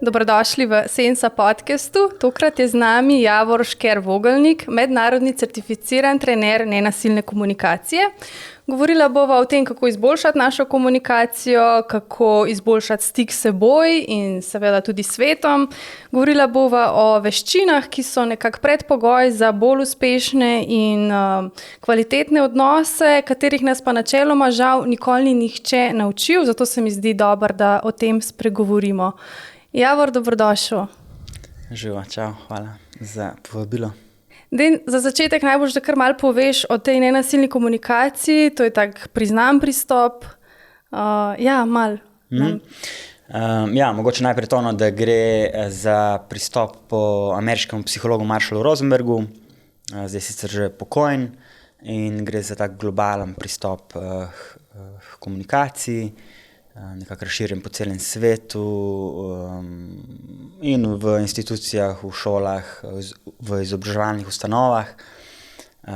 Dobrodošli v Sensa podcastu. Tokrat je z nami Javor Šker-Vogelnik, mednarodni certificiran trener nenasilne komunikacije. Govorila bova o tem, kako izboljšati našo komunikacijo, kako izboljšati stik s seboj in seveda tudi svetom. Govorila bova o veščinah, ki so nekako predpogoj za bolj uspešne in kvalitetne odnose, katerih nas pa načeloma žal nikoli ni nihče naučil, zato se mi zdi dobro, da o tem spregovorimo. Javor, dobrodošel. Živa, čau, hvala za povabilo. Za začetek najbolj, da kar malo poveš o tej nenasilni komunikaciji, to je tak priznan pristop. Malo. Mogoče najprej to, da gre za pristop po ameriškem psihologu Marshallu Rosenbergu, zdaj sicer že pokojn, in gre za tak globalen pristop k komunikaciji, nekako razširjen po celem svetu in v institucijah, v šolah, v izobraževalnih ustanovah.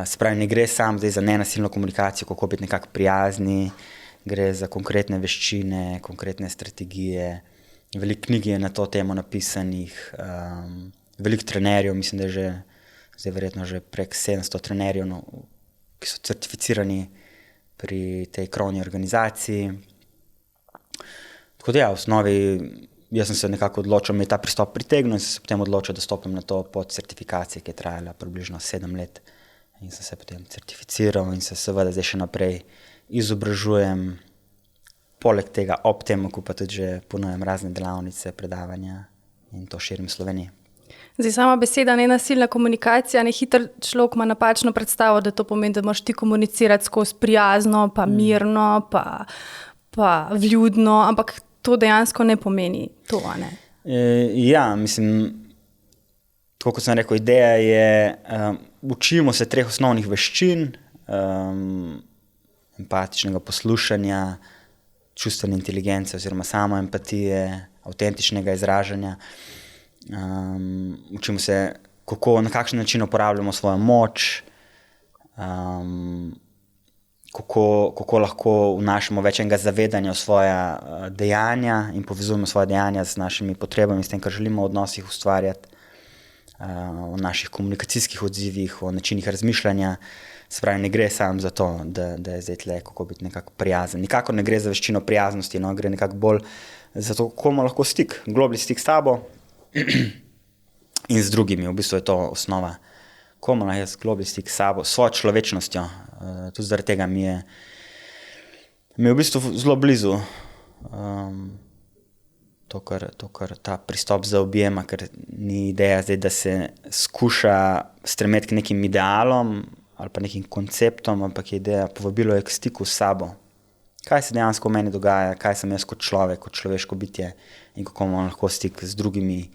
Se pravi, ne gre samo zdaj za nenasilno komunikacijo, kako biti nekako prijazni, gre za konkretne veščine, konkretne strategije. Veliko knjig je na to temo napisanih, veliko trenerjev, mislim, da je zdaj verjetno že prek 700 trenerjev, ki so certificirani pri tej krovni organizaciji. Tako da v osnovi, jaz sem se nekako odločil, mi je ta pristop pritegnil in sem se potem odločil, da stopim na to pod certifikacijo, ki je trajala približno 7 let. In sem se potem certificiral in se seveda zdaj še naprej izobražujem. Poleg tega ob tem, ko pa tudi že ponujam razne delavnice, predavanja in to širim v Sloveniji. Zdaj sama beseda nenasilna komunikacija, hitro človek ima napačno predstavo, da to pomeni, da moraš ti komunicirati skozi prijazno, pa mirno, pa vljudno, ampak to dejansko ne pomeni to, a ne? Mislim, tako kot sem rekel, ideja je, učimo se 3 osnovnih veščin, empatičnega poslušanja, čustvene inteligence oziroma samoempatije, avtentičnega izražanja. Učimo se, na kakšen način uporabljamo svojo moč, kako lahko vnašamo več enega zavedanja v svoja dejanja in povezujemo svoje dejanja z našimi potrebami, s tem, kar želimo v odnosih ustvarjati, o naših komunikacijskih odzivih, o načinih razmišljanja. Se pravi, ne gre samo za to, da je zdaj tle, kako biti nekako prijazen. Nikakor ne gre za veščino prijaznosti, gre nekako bolj za to, kako imamo lahko stik, globlji stik s tabo in z drugimi. V bistvu je to osnova. Kako imamo jaz globlji stik s sabo, s svojo človečnostjo. Tudi zaradi tega mi je v bistvu zelo blizu to, kar ta pristop zaobjema, ker ni ideja zdaj, da se skuša stremeti k nekim idealom ali pa nekim konceptom, ampak je ideja, povabilo je k stiku s sabo. Kaj se dejansko v meni dogaja, kaj sem jaz kot človek, kot človeško bitje in kako imam lahko stik z drugimi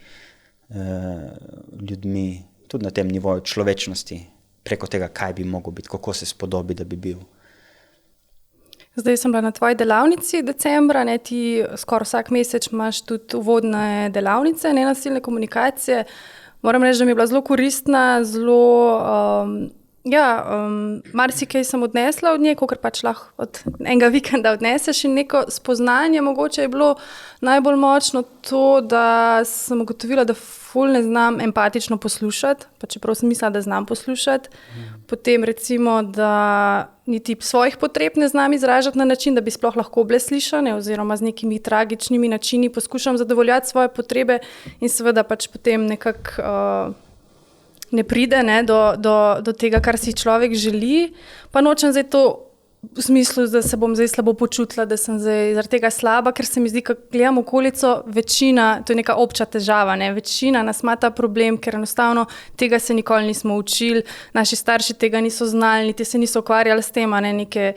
ljudmi, tudi na tem nivoju človečnosti, preko tega, kaj bi mogel biti, kako se spodobi, da bi bil. Zdaj sem bila na tvoji delavnici decembra, ti skoraj vsak mesec imaš tudi uvodne delavnice nenasilne komunikacije. Moram reči, da mi je bila zelo koristna, marsikaj sem odnesla od nje, kakor pač lahko od enega vikenda odneseš, in neko spoznanje mogoče je bilo najbolj močno to, da sem ugotovila, da ful ne znam empatično poslušati, pa čeprav sem mislila, da znam poslušati. Potem recimo, da niti svojih potreb ne znam izražati na način, da bi sploh lahko bile slišane, oziroma z nekimi tragičnimi načini poskušam zadovoljati svoje potrebe in seveda pač potem nekako ne pride do tega, kar si človek želi. Pa nočem zdaj to v smislu, da se bom zdaj slabo počutila, da sem zdaj zaradi tega slaba, ker se mi zdi, ko gledam okolico, večina, to je neka obča težava, večina nas ima ta problem, ker enostavno tega se nikoli nismo učili, naši starši tega niso znali, niti se niso ukvarjali s tem, neke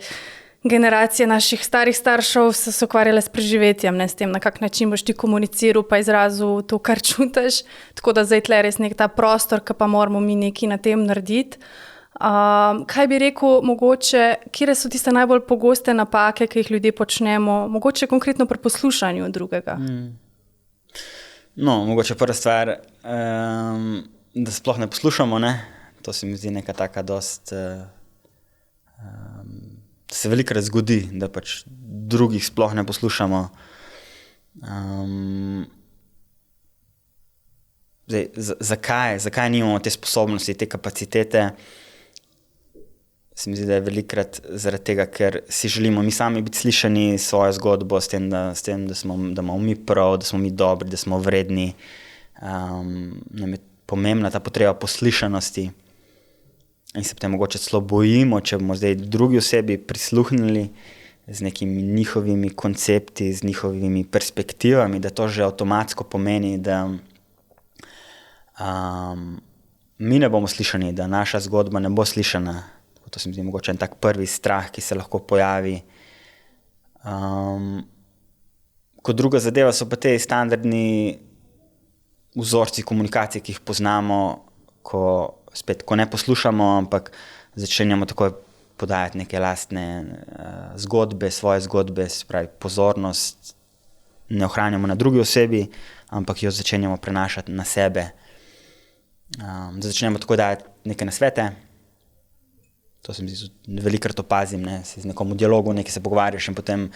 generacije naših starih staršev so se ukvarjale s preživetjem, s tem, na kak način boš ti komuniciral pa izrazil to, kar čutiš. Tako da zdaj tle res nek ta prostor, ki pa moramo mi nekaj na tem narediti. Kaj bi rekel, mogoče, kje so tiste najbolj pogoste napake, ki jih ljudje počnemo, mogoče konkretno pri poslušanju drugega? Mogoče prva stvar, da sploh ne poslušamo, To se mi zdi neka taka dost se velikokrat zgodi, da pač drugih sploh ne poslušamo. Zdaj, zakaj nimamo te sposobnosti, te kapacitete? Se mi zdi, da je velikrat zaradi tega, ker si želimo mi sami biti slišani svojo zgodbo s tem, da imamo mi prav, da smo mi dobri, da smo vredni. Nam je pomembna ta potreba poslišanosti in se potem mogoče celo bojimo, če bomo zdaj drugi osebi prisluhnili z nekimi njihovimi koncepti, z njihovimi perspektivami, da to že avtomatsko pomeni, da mi ne bomo slišani, da naša zgodba ne bo slišana. To se mi zdi mogoče en tak prvi strah, ki se lahko pojavi. Kot druga zadeva so pa te standardni vzorci komunikacije, ki jih poznamo, ko ne poslušamo, ampak začenjamo takoj podajati neke lastne zgodbe, svoje zgodbe, se pravi pozornost ne ohranjamo na drugi osebi, ampak jo začenjamo prenašati na sebe. Začnemo tako dajati neke nasvete. To se mi zdi, velikokrat opazim, si z nekom v dialogu, nekaj se pogovarjaš in potem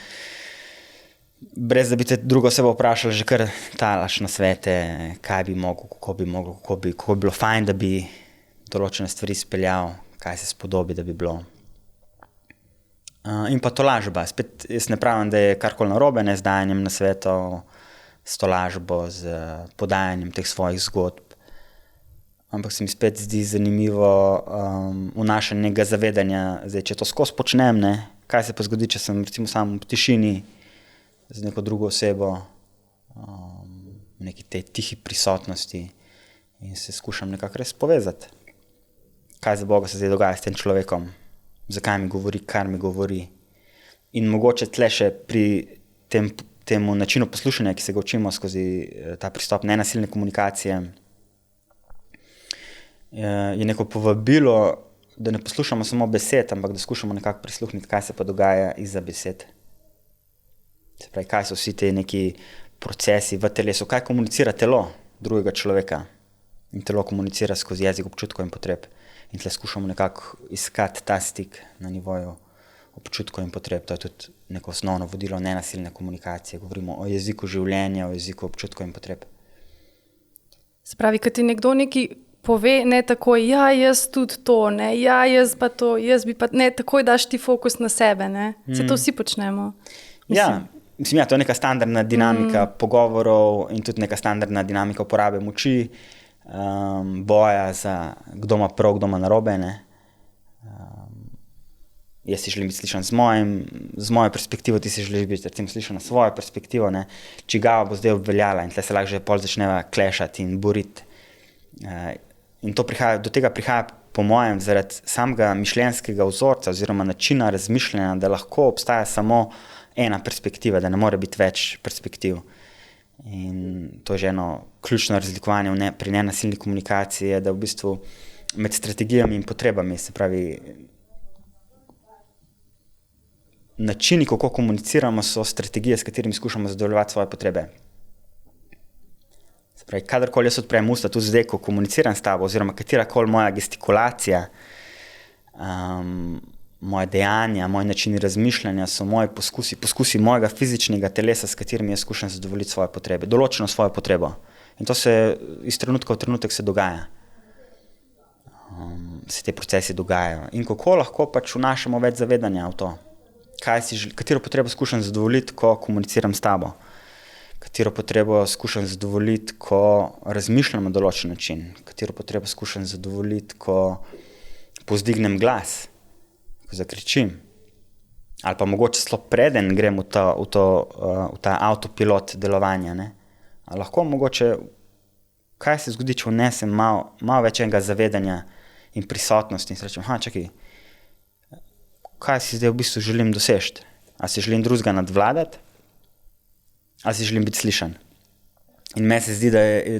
brez da bi te druga oseba vprašala, že kar talaš nasvete, kaj bi mogel, kako bi bilo fajn, da bi določene stvari speljal, kaj se spodobi, da bi bilo. In pa tolažba. Spet jaz ne pravim, da je karkoli narobe, z dajanjem nasvetov, s tolažbo, z podajanjem teh svojih zgodb. Ampak se mi spet zdi zanimivo vnašanje nekega zavedanja. Zdaj, če to skozi počnem, kaj se pa zgodi, če sem recimo sam v tišini z neko drugo osebo, v neki tej tihi prisotnosti in se skušam nekako res povezati. Kaj za Boga se zdaj dogaja s tem človekom? Zakaj mi govori, kar mi govori? In mogoče tle še pri temu načinu poslušanja, ki se ga učimo skozi ta pristop nenasilne komunikacije, je neko povabilo, da ne poslušamo samo besed, ampak da skušamo nekako prisluhniti, kaj se pa dogaja izza besed. Se pravi, kaj so vsi te neki procesi v telesu, kaj komunicira telo drugega človeka. In telo komunicira skozi jezik občutkov in potreb. In tle skušamo nekako iskati ta stik na nivoju občutkov in potreb. To je tudi neko osnovno vodilo nenasilne komunikacije. Govorimo o jeziku življenja, o jeziku občutkov in potreb. Se pravi, kad ti nekdo nekaj pove, ne takoj, jaz tudi to, jaz pa to, jaz bi pa, takoj daš ti fokus na sebe, Se to vsi počnemo. Mislim, to je neka standardna dinamika pogovorov in tudi neka standardna dinamika uporabe moči, boja za kdo ima prav, kdo ima narobe, Jaz si želim biti slišan z mojo perspektivo, ti si želiš biti recimo slišan na svojo perspektivo, čigava bo zdaj obveljala in tle se lahko že pol začneva klešati in boriti. In do tega prihaja po mojem zaradi samega mišljenjskega vzorca oziroma načina razmišljanja, da lahko obstaja samo ena perspektiva, da ne more biti več perspektiv. In to je že eno ključno razlikovanje pri nenasilni komunikaciji, da v bistvu med strategijami in potrebami, se pravi, načini, kako komuniciramo, so strategije, s katerimi skušamo zadovoljevati svoje potrebe. Se pravi, kadarkoli jaz odprem usta, tudi zdaj, ko komuniciram s tabo, oziroma katerakoli moja gestikulacija, moje dejanja, moji načini razmišljanja so moji poskusi mojega fizičnega telesa, s katerimi jaz skušam zadovoljiti svoje potrebe, določeno svojo potrebo. In to se iz trenutka v trenutek se dogaja. Se te procesi dogajajo. In kako lahko pač vnašamo več zavedanja v to? Katero potrebo skušam zadovoljiti, ko komuniciram s tabo? Katero potrebo skušam zadovoljiti, ko razmišljam na določen način? Katero potrebo skušam zadovoljiti, ko povzdignem glas? Ko zakričim, ali pa mogoče celo preden grem v ta avtopilot delovanja. Lahko mogoče, kaj se zgodi, če vnesem malo več enega zavedanja in prisotnosti in se rečem, čakaj, kaj si zdaj v bistvu želim doseči? Ali si želim drugega nadvladati, ali si želim biti slišan? In meni se zdi,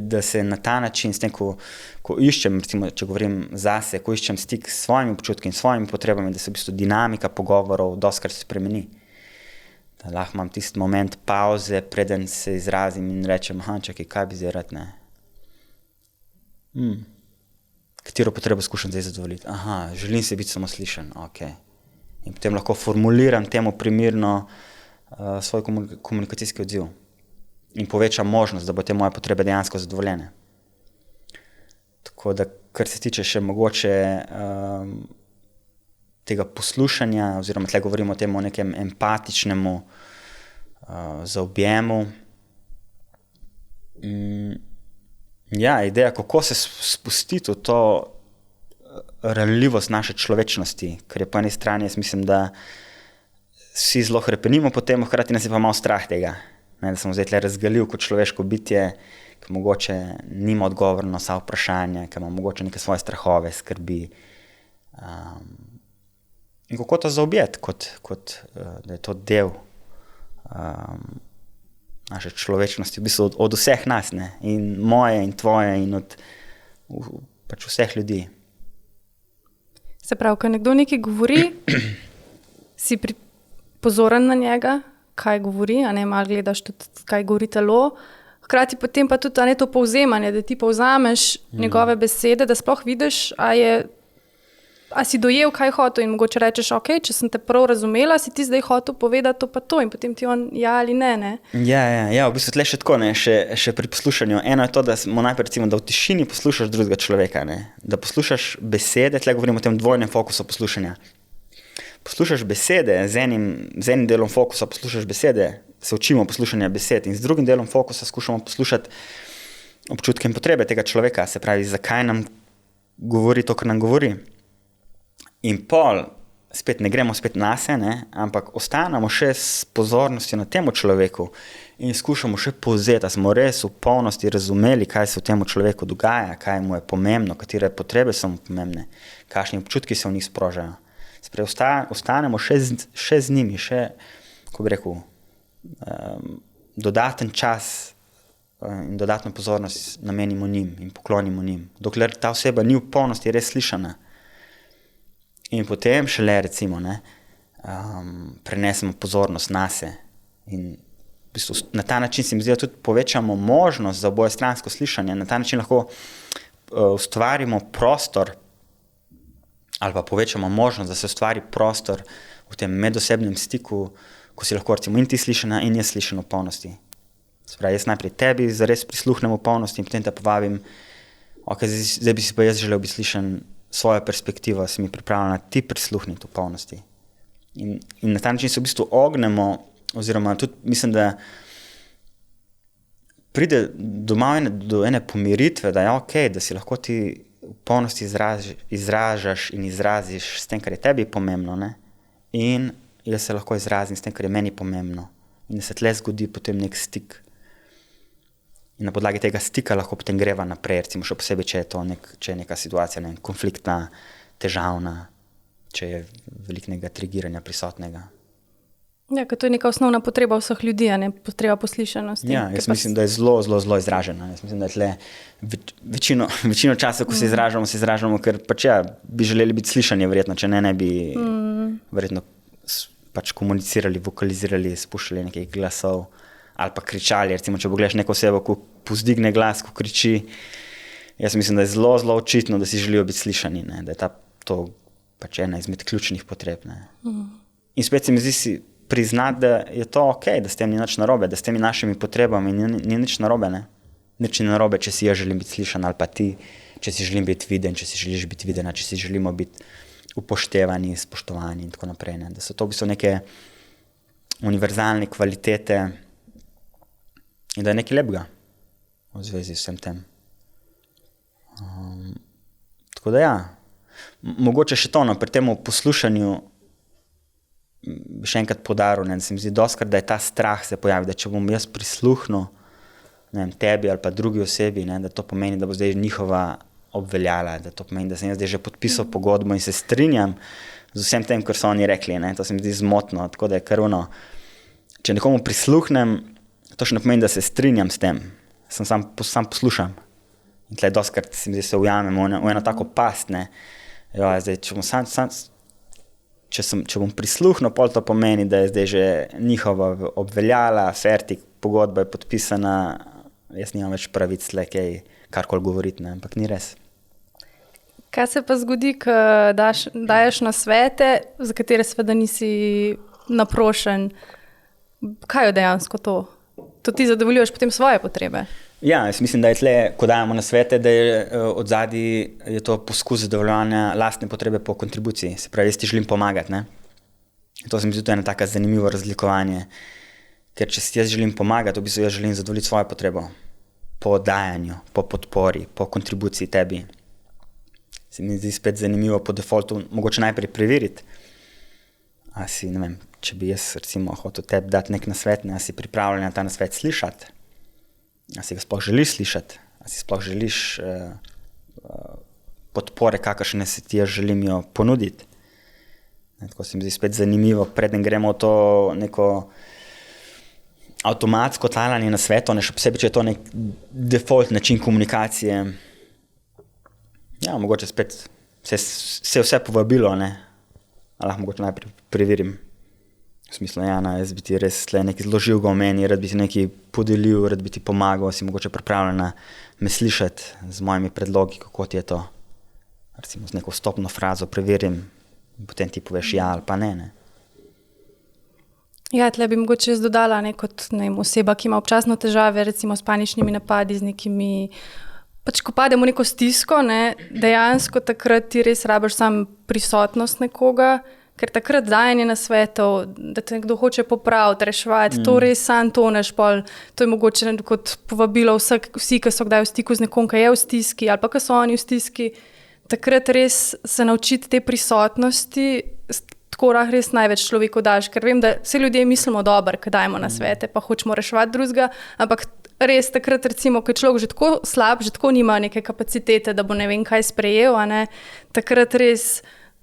da se na ta način, s tem, ko iščem, recimo, če govorim zase, ko iščem stik s svojimi občutki in svojimi potrebami, da se v bistvu dinamika pogovorov dostikrat spremeni. Da lahko imam tisti moment pauze, preden se izrazim in rečem, čakaj, kaj bi zdaj rad, Katero potrebo skušam zdaj zadovoljiti? Želim se biti samo slišan, okej. In potem lahko formuliram temu primerno svoj komunikacijski odziv. In poveča možnost, da bo te moje potrebe dejansko zadovoljene. Tako da, kar se tiče še mogoče tega poslušanja, oziroma tle govorimo o tem o nekem empatičnemu zaobjemu. Ja, ideja, kako se spustiti v to ranljivost naše človečnosti, ker je po eni strani, jaz mislim, da vsi zelo hrepenimo po tem, hkrati nas je pa malo strah tega, ne, da smo zdaj tle razgalil kot človeško bitje, ki mogoče nima odgovor na vsa vprašanja, ki ima mogoče neke svoje strahove, skrbi. In kako to zaobjeti, kot da je to del naše človečnosti, v bistvu od vseh nas, ne, in moje in tvoje in od pač vseh ljudi. Se pravi, ko nekdo nekaj govori, si pozoren na njega, kaj govori, a ne, malo gledaš tudi, kaj govori telo, hkrati potem pa tudi to povzemanje, da ti povzameš njegove besede, da sploh vidiš, a si dojel, kaj hotel in mogoče rečeš, ok, če sem te prav razumela, si ti zdaj hotel povedati to pa to in potem ti on ja ali ne. Ja, v bistvu tle še tako, ne, še pri poslušanju. Eno je to, da smo najprej recimo, da v tišini poslušaš drugega človeka, ne, da poslušaš besede, tle govorimo o tem dvojnem fokusu poslušanja. Poslušaš besede, z enim delom fokusa poslušaš besede, se učimo poslušanja besed in z drugim delom fokusa skušamo poslušati občutke in potrebe tega človeka, se pravi, zakaj nam govori to, kar nam govori. In pol, spet ne gremo spet nase, ne, ampak ostanemo še s pozornostjo na temu človeku in skušamo še povzeti, da smo res v polnosti razumeli, kaj se v temu človeku dogaja, kaj mu je pomembno, katere potrebe so mu pomembne, kakšni občutki se v njih sprožajo. Ostanemo še z njimi, še, ko bi rekel, dodaten čas in dodatno pozornost namenimo njim in poklonimo njim, dokler ta oseba ni v polnosti res slišana. In potem šele, recimo, ne, prenesemo pozornost nase in v bistvu na ta način se mi zdi, da tudi povečamo možnost za obojestransko slišanje. Na ta način lahko ustvarimo prostor ali pa povečamo možnost, da se ustvari prostor v tem medosebnem stiku, ko si lahko recimo in ti slišana in jaz slišan v polnosti. Spravi, jaz najprej tebi zares prisluhnem v polnosti in potem te povabim, ok, zdaj bi si pa jaz želel biti slišan, svojo perspektivo si mi pripravljena ti prisluhniti v polnosti. In na ta način se v bistvu ognemo, oziroma tudi mislim, da pride do ene pomiritve, da je ok, da si lahko ti v polnosti izražaš in izraziš s tem, kar je tebi pomembno, ne? In jaz se lahko izrazim s tem, kar je meni pomembno. In da se tle zgodi potem nek stik. In na podlagi tega stika lahko potem greva naprej, recimo še posebej, če je neka situacija, ne, konfliktna, težavna, če je velikega trigiranja prisotnega. Ja, ker to je neka osnovna potreba vseh ljudi, ne, potreba poslišanosti. Ja, jaz mislim, da je zelo izražena. Jaz mislim, da je tle večino časa, ko se izražamo, ker pač ja, bi želeli biti slišani, verjetno, če ne bi verjetno pač komunicirali, vokalizirali, spuščali nekaj glasov ali pa kričali, recimo, če pogledaš neko osebo, ko povzdigne glas, ko kriči, jaz mislim, da je zelo očitno, da si želijo biti slišani, ne? Da je to pač ena izmed ključnih potreb. Ne? In spet se mi zdi si priznati, da je to ok, da s tem ni nič narobe, da s temi našimi potrebami ni nič narobe. Ne? Nič ni narobe, če si jaz želim biti slišan ali pa ti, če si želim biti viden, če si želiš biti videna, če si želimo biti upoštevani, spoštovani in tako naprej. Ne? Da so to v bistvu neke univerzalne kvalitete in da je nekaj lepega v zvezi s vsem tem. Tako da ja, mogoče še to, pri tem poslušanju bi še enkrat poudaril, da se mi zdi dostikrat, da je ta strah se pojavi, da če bom jaz prisluhnil, ne vem, tebi ali pa drugi osebi, ne, da to pomeni, da bo zdaj njihova obveljala, da to pomeni, da sem jaz zdaj že podpisal pogodbo in se strinjam z vsem tem, kar so oni rekli, ne, to se mi zdi zmotno, tako da je kar ono, če nekomu prisluhnem, to še ne pomeni, da se strinjam s tem, sam poslušam. In tle dostikrat se mi zdi, se ujamemo v eno tako past, ne, jo, zdaj, če bom prisluhnil, pol to pomeni, da je zdaj že njihova obveljala, fertik, pogodba je podpisana, jaz nimam več pravic tle kaj karkoli govoriti, ne, ampak ni res. Kaj se pa zgodi, ko daješ nasvete, za katere seveda nisi naprošen? Kaj je dejansko to? To ti zadovoljuješ potem svoje potrebe? Ja, jaz mislim, da je tle, ko dajemo na svete, da je od zadaj je to poskus zadovoljevanja lastne potrebe po kontribuciji. Se pravi, jaz ti želim pomagati, ne? To se mi zdi tudi eno tako zanimivo razlikovanje. Ker če si jaz želim pomagati, v bistvu jaz želim zadovoljiti svojo potrebo po dajanju, po podpori, po kontribuciji tebi. Se mi zdi spet zanimivo po defaultu mogoče najprej preveriti, a si, ne vem, če bi jaz recimo hotel tebi dati nek nasvet, a si pripravljen na ta nasvet slišati, a si ga sploh želiš slišati, a si sploh želiš podpore, kakršne si ti jaz želim jo ponuditi. Tako se mi zdi spet zanimivo, preden gremo v to neko avtomatsko talanje na svetu, še posebej, če je to nek default način komunikacije. Ja, mogoče spet se vse povabilo, ne? Lahko mogoče najprej preverim. V smislu, jaz bi ti res nekaj zložil ga v meni, rad bi ti nekaj podelil, rad bi ti pomagal, si mogoče pripravljena me slišati z mojimi predlogi, kako ti je to. Recimo z neko vstopno frazo preverim in potem ti poveš ja ali pa ne. Ja, tle bi mogoče jaz dodala, kot oseba, ki ima občasno težave, recimo s paničnimi napadi, z nekimi, pač ko pademo v neko stisko, dejansko takrat ti res rabiš sam prisotnost nekoga, ker takrat dajanje nasvetov, da te nekdo hoče popraviti, reševati, to res sam toneš pol, to je mogoče kot povabilo vsi, ki so kdaj v stiku z nekom, ki je v stiski ali pa ki so oni v stiski, takrat res se naučiti te prisotnosti, tako res največ človeku daš, ker vem, da vse ljudje mislimo dobro, ko dajemo nasvete, pa hočemo reševati drugega, ampak res takrat recimo, ko je človek že tako slab, že tako nima neke kapacitete, da bo ne vem kaj sprejel, takrat res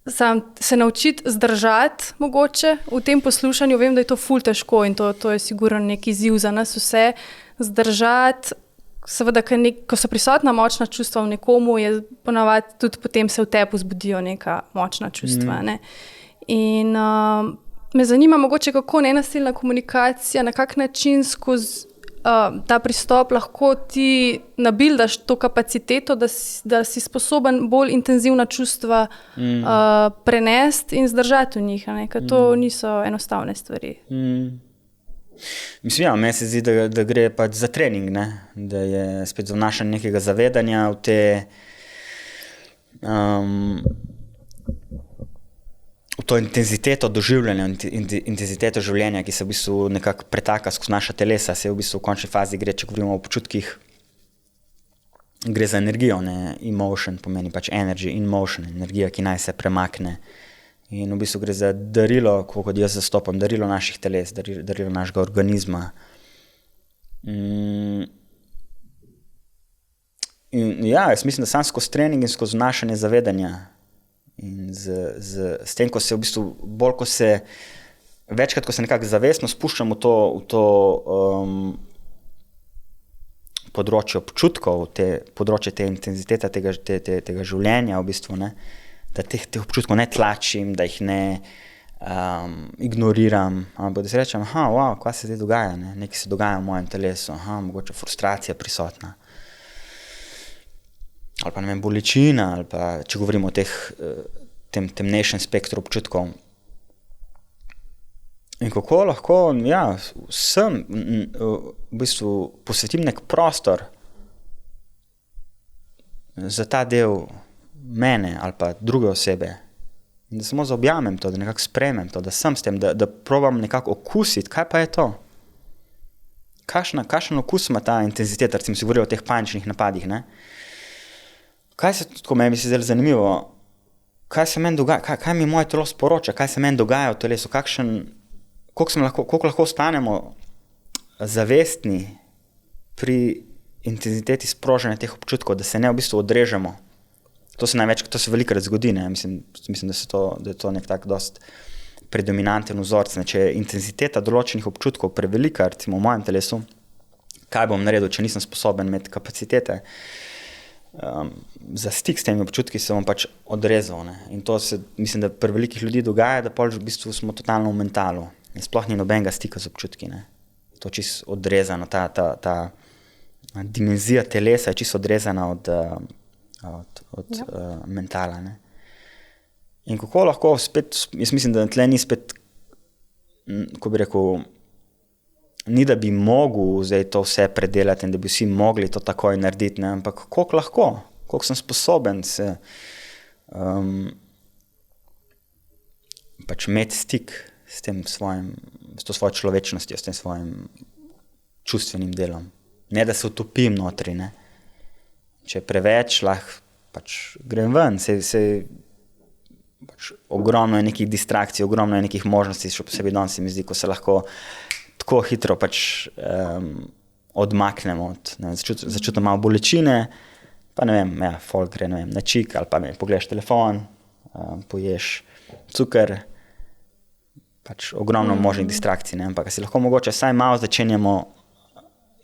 sam se naučiti zdržati mogoče v tem poslušanju, vem, da je to ful težko in to je sigurno neki izziv za nas vse, zdržati, seveda, ko so prisotna močna čustva v nekomu, je ponavadi tudi potem se v tebi vzbudijo neka močna čustva, In me zanima mogoče, kako nenasilna komunikacija, na kak način skozi ta pristop lahko ti nabildaš to kapaciteto, da si sposoben bolj intenzivna čustva prenesti in zdržati v njih, ker to niso enostavne stvari. Mislim, meni se zdi, da gre pač za trening, da je spet vnašanje nekega zavedanja v te v to intenziteto doživljanja, intenziteto življenja, ki se v bistvu nekako pretaka skozi naša telesa, se v bistvu v končni fazi gre, če govorimo o počutkih, gre za energijo, emotion pomeni pač energy in motion, energija, ki naj se premakne. In v bistvu gre za darilo, kot jaz zastopam, darilo naših teles, darilo našega organizma. In ja, jaz mislim, da sam skozi trening in skozi vnašanje zavedanja in s tem, ko se v bistvu bolj, večkrat, ko se nekako zavestno spuščam v to področje občutkov, področje te intenzitete tega življenja v bistvu, da teh občutkov ne tlačim, da jih ne ignoriram, ampak da si rečem, wow, kaj se zdaj dogaja, nekaj se dogaja v mojem telesu, mogoče frustracija prisotna. Ali pa bolečina, ali pa če govorimo o tem temnejšem spektru občutkov. In kako lahko, vsem v bistvu posvetim nek prostor za ta del mene ali pa druge osebe. In da samo zaobjamem to, da nekako sprejmem to, da sem s tem, da probam nekako okusiti, kaj pa je to. Kakšen okus ima ta intenziteta, recimo si govoril o teh paničnih napadih, Kaj se tako meni se zdelo zanimivo, kaj se meni dogaja, kaj mi moje telo sporoča, kaj se meni dogaja v telesu, koliko lahko ostanemo zavestni pri intenziteti sprožanja teh občutkov, da se ne v bistvu odrežemo. To se velikokrat zgodi, mislim, da je to nek tak dost predominanten vzorc. Če je intenziteta določenih občutkov prevelika, recimo v mojem telesu, kaj bom naredil, če nisem sposoben imeti kapacitete, za stik s temi občutki se bom pač odrezal. In to se, mislim, da pri velikih ljudi dogaja, da pol v bistvu smo totalno v mentalu. In sploh ni nobenega stika z občutki. To je čisto odrezano, ta dimenzija telesa je čisto odrezana od mentala. In kako lahko spet, jaz mislim, da tle ni spet, ko bi rekel, ni da bi mogel zdaj to vse predelati in da bi vsi mogli to takoj narediti, ne? Ampak koliko lahko, koliko sem sposoben se pač imeti stik s tem svojim, s to svojo človečnostjo, s tem svojim čustvenim delom. Ne, da se utopim notri, ne. Če preveč, lahko pač grem ven, pač ogromno je nekih distrakcij, ogromno je nekih možnosti, še posebej danes se mi zdi, ko se lahko tako hitro pač odmaknemo od, ne, začutim malo bolečine, pa ne vem, ja, folk gre, ne vem, na čik, ali pa pogledaš telefon, poješ cuker, pač ogromno možnih distrakcij, ne, ampak si lahko mogoče vsaj malo začenjamo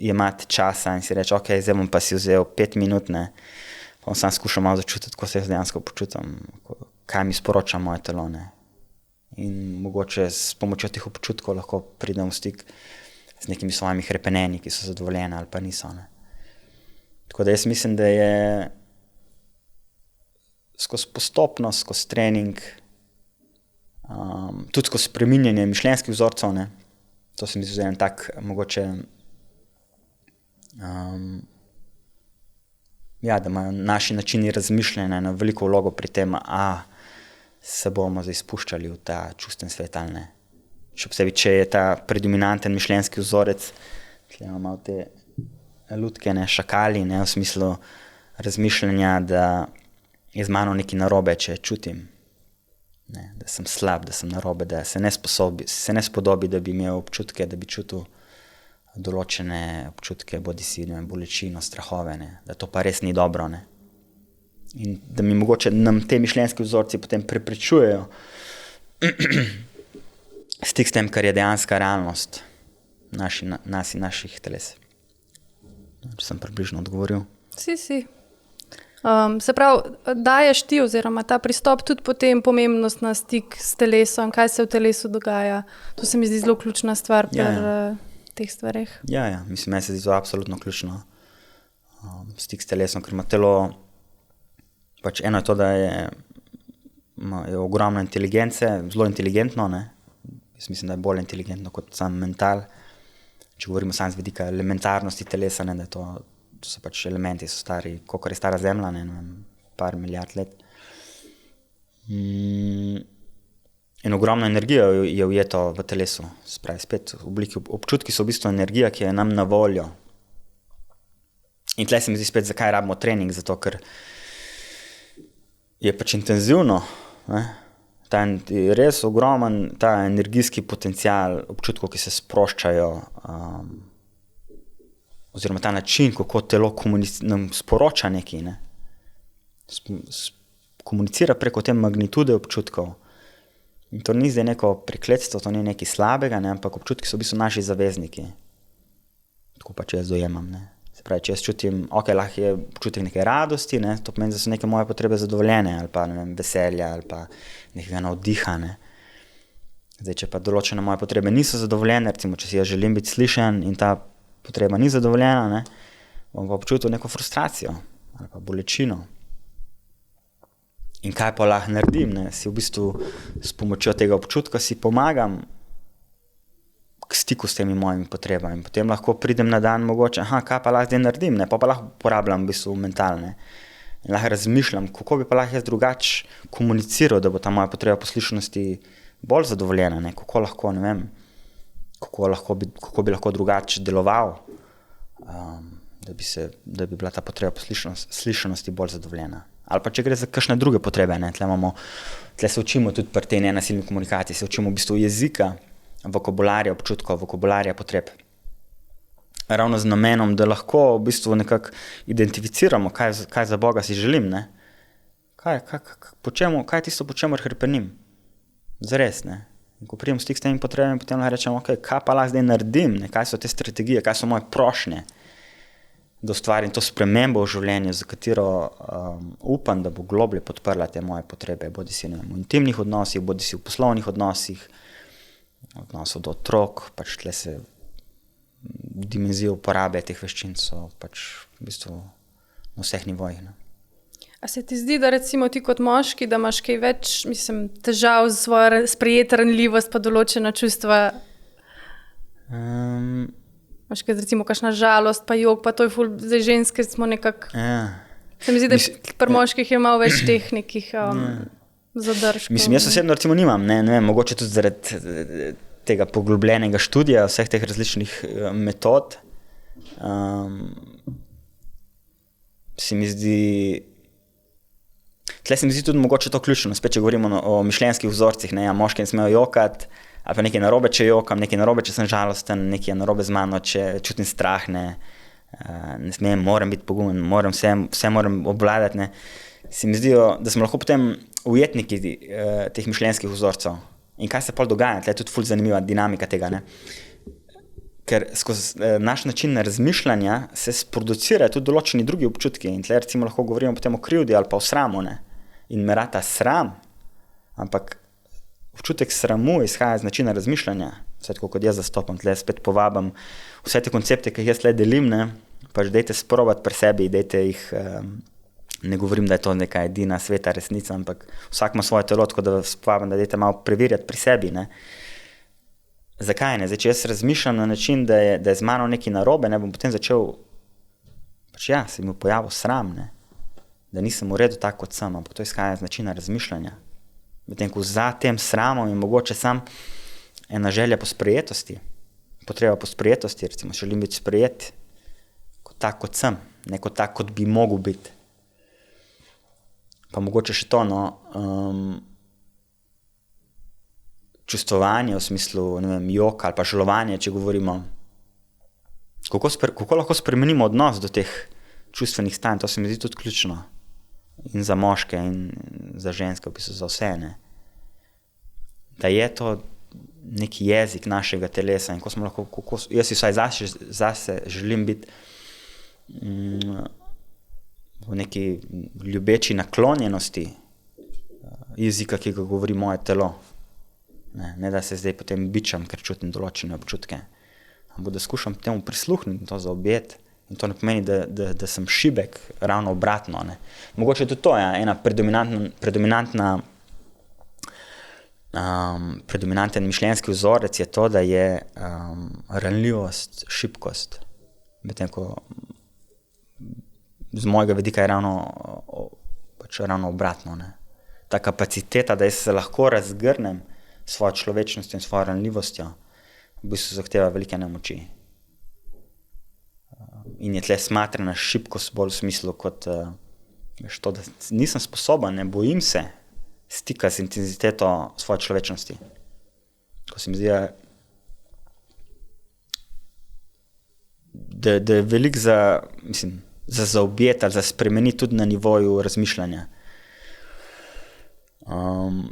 imati časa in si reči, ok, zdaj bom pa si vzel 5 minut, ne, pa sam skušam malo začutiti, ko se jaz dejansko počutim, kaj mi sporoča moje telo, ne. In mogoče s pomočjo teh občutkov lahko pridem v stik z nekimi svojimi hrepenenji, ki so zadovoljene ali pa niso, ne. Tako da jaz mislim, da je skozi postopnost, skozi trening, tudi skozi spreminjanje mišljenjskih vzorcev, ne, to se mi zdi en tak, mogoče, ja, da imajo naši načini razmišljanja eno veliko vlogo pri tem, se bomo zdaj spuščali v ta čusten svet ali ne. Še posebej, če je ta predominanten mišljenjski vzorec, tle imamo malo te lutke, ne, šakali, ne, v smislu razmišljanja, da je z mano nekaj narobe, če čutim, ne, da sem slab, da sem narobe, da se ne spodobi, da bi imel občutke, da bi čutil določene občutke, bodisi, ne vem, bolečino, strahove, ne, da to pa res ni dobro, ne. In da mi mogoče nam te mišljenjski vzorci potem preprečujejo stik s tem, kar je dejanska realnost nas in naših teles. Če sem približno odgovoril. Si. Se pravi, daješ ti oziroma ta pristop tudi potem pomembnost na stik s telesom, kaj se v telesu dogaja. To se mi zdi zelo ključna stvar pri teh stvareh. Ja, mislim, meni se zdi to absolutno ključno. Stik s telesom, ker ima telo, pač eno je to, da je ogromno inteligence, zelo inteligentno, ne. Jaz mislim, da je bolj inteligentno kot sam mental. Če govorimo sam z vidika elementarnosti telesa, ne, da to so pač elementi, so stari, kolikor je stara zemlja, ne vem, par milijard let. In ogromno energijo je ujeto v telesu, spravi spet v obliki občutki so v bistvu energija, ki je nam na voljo. In tle se mi zdi spet, zakaj rabimo trening, zato ker je pač intenzivno, ne? Res ogromen ta energijski potencial občutkov, ki se sproščajo, oziroma ta način, kako telo nam sporoča nekaj, ne? Komunicira preko te magnitude občutkov. In to ni zdaj neko prekletstvo, to ni nekaj slabega, ne? Ampak občutki so v bistvu naši zavezniki. Tako pač jaz dojemam, ne? Se pravi, če jaz čutim, ok, lahko je občutek neke radosti, ne, to pomeni, da so neke moje potrebe zadovoljene, ali pa, ne vem, veselja, ali pa nekega navdiha, ne. Zdaj, če pa določene moje potrebe niso zadovoljene, recimo, če si jaz želim biti slišan in ta potreba ni zadovoljena, ne, bom pa občutil neko frustracijo ali pa bolečino. In kaj pa lahko naredim, ne, si v bistvu s pomočjo tega občutka si pomagam k stiku s temi mojimi potrebami. Potem lahko pridem na dan mogoče, kaj pa lahko zdaj naredim, ne? Pa lahko uporabljam v bistvu mentalne. In lahko razmišljam, kako bi pa lahko jaz drugače komuniciral, da bo ta moja potreba po slišanosti bolj zadovoljena, ne? Kako lahko, ne vem, kako bi lahko drugače deloval, da bi bila ta potreba po slišanosti bolj zadovoljena. Ali pa če gre za kakšne druge potrebe, ne? Tle se učimo tudi pri tej nenasilni komunikaciji, se učimo v bistvu jezika, vokabularja občutkov, vokabularja potreb. Ravno z namenom, da lahko v bistvu nekako identificiramo, kaj za Boga si želim, ne? Kaj je tisto, po čemer hrepenim? Zares, ne? In ko prijem stik s temi potrebami, potem lahko rečem, ok, kaj pa lahko zdaj naredim, ne? Kaj so te strategije, kaj so moje prošnje, da ustvarim to spremembo v življenju, za katero upam, da bo globlje podprla te moje potrebe, bodisi v intimnih odnosih, bodisi v poslovnih odnosih, odnosov do otrok, pač tle se dimenzije uporabe teh veščin so pač v bistvu na vseh nivojih, ne. A se ti zdi, da recimo ti kot moški, da imaš kaj več, težav z svojo sprejeti ranljivost pa določena čustva? Imaš kaj, recimo, kakšna žalost, pa jok, pa to je ful, zdaj ženske smo nekako... Se mi zdi, da pri moških je malo več teh nekih zadržkov. Mislim, jaz osebno recimo nimam, ne vem, mogoče tudi zaradi tega poglobljenega študija, vseh teh različnih metod. Se mi zdi, tle se mi zdi tudi mogoče to ključno, spet če govorimo o mišljenjskih vzorcih, ne, moški ne smejo jokati, ali pa nekaj narobe, če jokam, nekaj narobe, če sem žalosten, nekaj narobe z mano, če čutim strah, ne smem, moram biti pogumen, vse moram obvladati, ne. Se mi zdijo, da smo lahko potem ujetniki teh mišljenjskih vzorcev. In kaj se pol dogaja, tle je tudi ful zanimiva dinamika tega, ne. Ker skozi naš način razmišljanja se sproducirajo tudi določeni drugi občutki in tle recimo lahko govorimo potem o krivdi ali pa o sramu, ne. In me rata sram, ampak občutek sramu izhaja iz načina razmišljanja, vse tako kot jaz zastopam, tle spet povabim vse te koncepte, ki jih jaz tle delim, ne, pač dajte sprobati pri sebi, dajte jih, ne govorim, da je to neka edina sveta resnica, ampak vsak ima svoje telo, tako da vas povabim, da dajte malo preverjati pri sebi, ne. Zakaj ne? Zdaj, če jaz razmišljam na način, da je z mano nekaj narobe, ne, bom potem začel, pač ja, se mi pojavil sram, ne, da nisem v redu tako, kot sem, ampak to izhaja iz načina razmišljanja. Medtem, ko za tem sramom je mogoče sam ena želja po sprejetosti, potreba po sprejetosti, recimo, želim biti sprejet kot tak, kot sem, ne kot tak, kot bi mogel biti. Pa mogoče še to, no, čustvovanje v smislu, ne vem, jok ali pa žalovanje, če govorimo, kako lahko spremenimo odnos do teh čustvenih stanj, to se mi zdi tudi ključno. In za moške, in za ženske, v bistvu za vse, ne. Da je to neki jezik našega telesa in ko smo lahko, jaz si vsaj zase želim biti v neki ljubeči naklonjenosti jezika, ki ga govori moje telo. Ne da se zdaj potem bičam, ker čutim določene občutke. Ampak da skušam temu prisluhniti, to zaobjeti. In to ne pomeni, da sem šibek, ravno obratno. Ne. Mogoče tudi to je ena predominanten mišljenjski vzorec je to, da je ranljivost, šibkost. Medtem ko z mojega vidika je ravno obratno. Ne. Ta kapaciteta, da jaz se lahko razgrnem svojo človečnostjo in svojo ranljivostjo, v bistvu zahteva velike nemoči. In je tle smatrana šibkost bolj v smislu kot to, da nisem sposoben, ne bojim se stika z intenziteto svoje človečnosti. Ko se mi zdi, da je veliko za zaobjeti ali za spremeniti tudi na nivoju razmišljanja.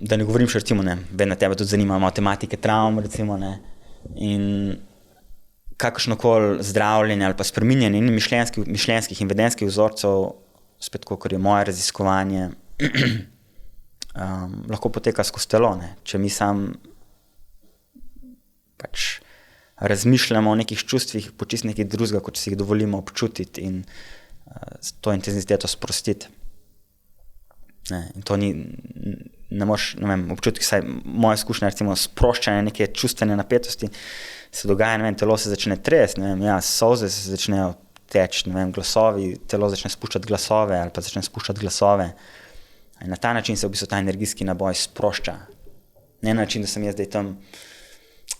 Da ne govorim še recimo, ne, vedno tebe tudi zanima matematike travm, recimo, ne, in kakršnokoli zdravljenje ali pa spreminjanje mišljenjskih in vedenjskih vzorcev, spet kakor je moje raziskovanje, lahko poteka skozi telo, ne. Če mi sam pač razmišljamo o nekih čustvih, počist nekaj drugega, kot si jih dovolimo občutiti in to intenziteto sprostiti. Ne, in to ni, ne moreš, ne vem, občutki, saj moja izkušnja, recimo sproščanje neke čustvene napetosti, se dogaja, ne vem, telo se začne tresti, ne vem, ja, solze se začnejo teči, ne vem, glasovi, telo začne spuščati glasove ali pa začne spuščati glasove. In na ta način se v bistvu ta energijski naboj sprošča. Ne na način, da sem jaz zdaj tam,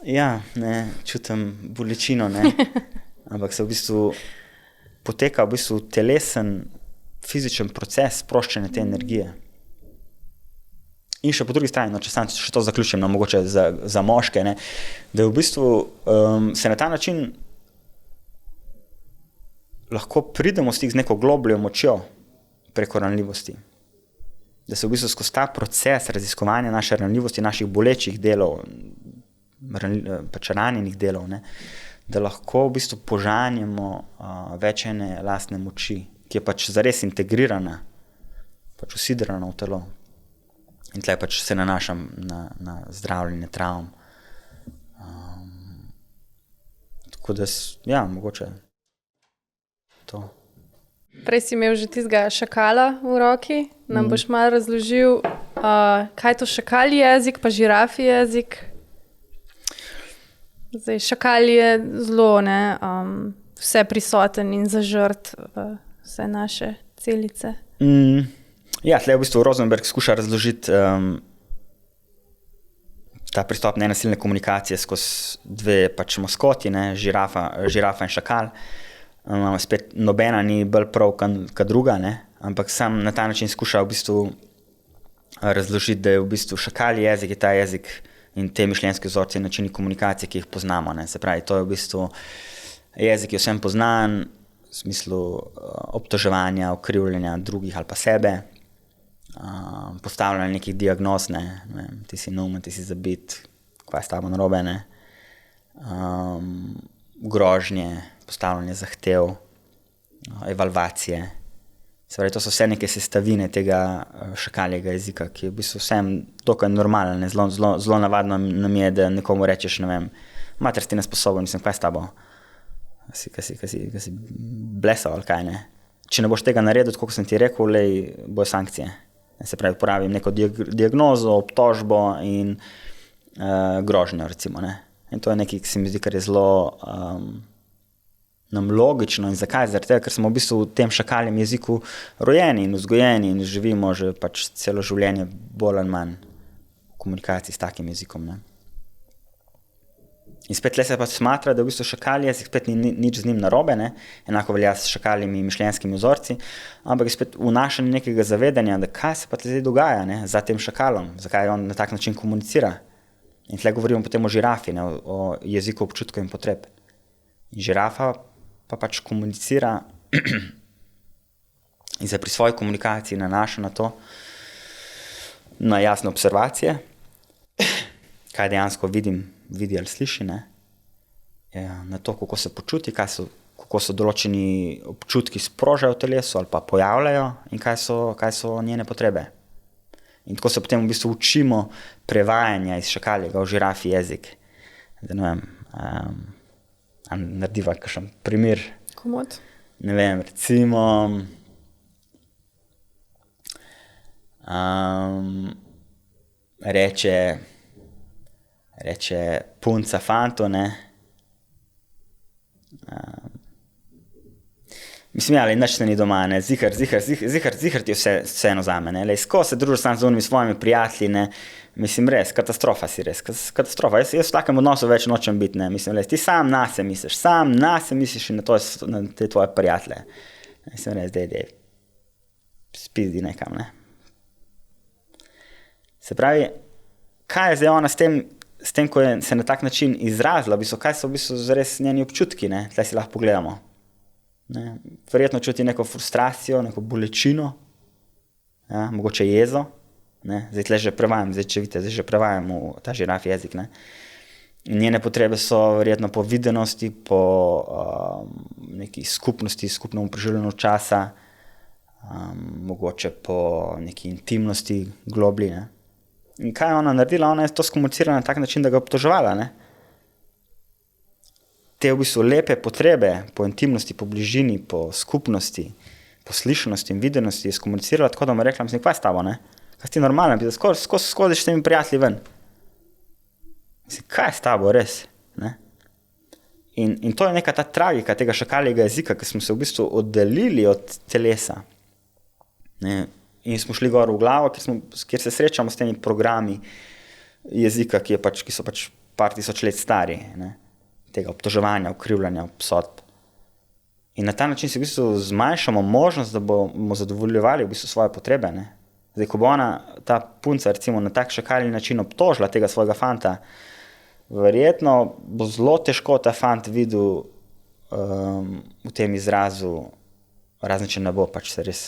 ja, ne, čutim bolečino, ne, ampak se v bistvu poteka v bistvu telesen, fizičen proces sproščanja te energije. In še po drugi strani, no, če sam še to zaključim, no, mogoče za moške, ne, da v bistvu se na ta način lahko pridemo v stik z neko globljo močjo preko ranljivosti. Da se v bistvu skozi ta proces raziskovanja naše ranljivosti, naših bolečih delov, pač ranjenih delov, ne, da lahko v bistvu požanjemo več ene lastne moči, ki je pač zares integrirana, pač usidrana v telo. In tle pač se nanašam na zdravljenje travm. Tako da, ja, mogoče to. Prej si imel že tistega šakala v roki. Nam boš malo razložil, kaj je to šakali jezik, pa žirafi jezik? Zdaj, šakal je zelo vse prisoten in zažrt v vse naše celice. Ja, tle v bistvu Rosenberg skuša razložiti ta pristop nenasilne komunikacije skozi dve pač maskoti, ne, žirafa in šakal. Spet nobena ni bolj prav kot druga, ne, ampak sam na ta način skuša v bistvu razložiti, da je v bistvu šakal jezik, je ta jezik in te mišljenjske vzorce in načini komunikacije, ki jih poznamo. Ne. Se pravi, to je v bistvu jezik, ki je vsem poznan, v smislu obtoževanja, okrivljanja drugih ali pa sebe, postavljanje nekih diagnoz, ne vem, ti si neumen, ti si zabit, kaj je s tabo narobe, ne, grožnje, postavljanje zahtev, evalvacije. Se pravi, to so vse neke sestavine tega šakaljega jezika, ki je v bistvu vsem dokaj normalen, ne, zelo navadno nam je, da nekomu rečeš, ne vem, mater, si nesposoben, mislim, kaj je s tabo? Kaj si blesal ali kaj, ne. Če ne boš tega naredil, tako kot sem ti rekel, bojo sankcije. Se pravi, uporabim neko diagnozo, obtožbo in grožnjo, recimo, ne. In to je nekaj, ki se mi zdi, kar je zelo nam logično. In zakaj? Zaradi tega, ker smo v bistvu v tem šakaljem jeziku rojeni in vzgojeni in živimo že pač celo življenje bolj ali manj v komunikaciji s takim jezikom, ne. In spet le se pa smatra, da v bistvu šakal jezik spet ni nič z njim narobe, ne? Enako velja s šakaljimi mišljenjskimi vzorci, ampak je spet vnašanje nekega zavedanja, da kaj se pa zdaj dogaja, ne, za tem šakalom, zakaj on na tak način komunicira. In tle govorimo potem o žirafi, ne, o jeziku občutkov in potreb. In žirafa pa pač komunicira in se pri svoji komunikaciji nanaša na to, na jasne observacije, kaj dejansko vidi ali sliši, ne? Ja, na to, kako se počuti, kako so določeni občutki sprožajo v telesu ali pa pojavljajo in kaj so njene potrebe. In tako se potem v bistvu učimo prevajanja iz šakaljega v žirafi jezik. Da ne vem, narediva kakšen primer. Komod? Ne vem, recimo reče punca fantu, ne. Mislim, ali nič se ni doma, ne, zihar ti vseeno zame, ne, sko se družiš sam z unimi svojimi prijatelji, ne, mislim, res, katastrofa si res, katastrofa, jaz v takem odnosu več nočem biti, ne, mislim, ti sam nase misliš in na te tvoje prijatelje, mislim, res, dej, spizdi nekam, ne. Se pravi, kaj je zdaj ona s tem, ko je se na tak način izrazila, kaj so v bistvu zares njeni občutki, ne, tle si lahko pogledamo. Ne, verjetno čuti neko frustracijo, neko bolečino, ja, mogoče jezo, ne, zdaj tle že prevajam, zdaj že prevajam v ta žiraf jezik, ne. In njene potrebe so verjetno po videnosti, po neki skupnosti, skupnemu preživljanju časa, mogoče po neki intimnosti globli, ne. In kaj je ona naredila? Ona je to skomunicirala na tak način, da ga obtoževala, ne. Te v bistvu lepe potrebe po intimnosti, po bližini, po skupnosti, po slišanosti in videnosti je skomunicirala tako, da mu je rekla, mislim, kaj je s tabo, ne? Kaj si ti normalen, skodiš s temi prijatelji ven? Mislim, kaj je s tabo, res, ne? In to je neka ta tragika tega šakaljega jezika, ki smo se v bistvu oddaljili od telesa, ne? In smo šli gor v glavo, kjer se srečamo s temi programi jezika, ki so pač par tisoč let stari, ne? Tega obtoževanja, okrivljanja, obsodb. In na ta način si v bistvu zmanjšamo možnost, da bomo zadovoljevali v bistvu svoje potrebe, ne? Zdaj, ko bo ona, ta punca, recimo, na tak šakalji način obtožila tega svojega fanta, verjetno bo zelo težko ta fant videl v tem izrazu, razen če ne bo pač se res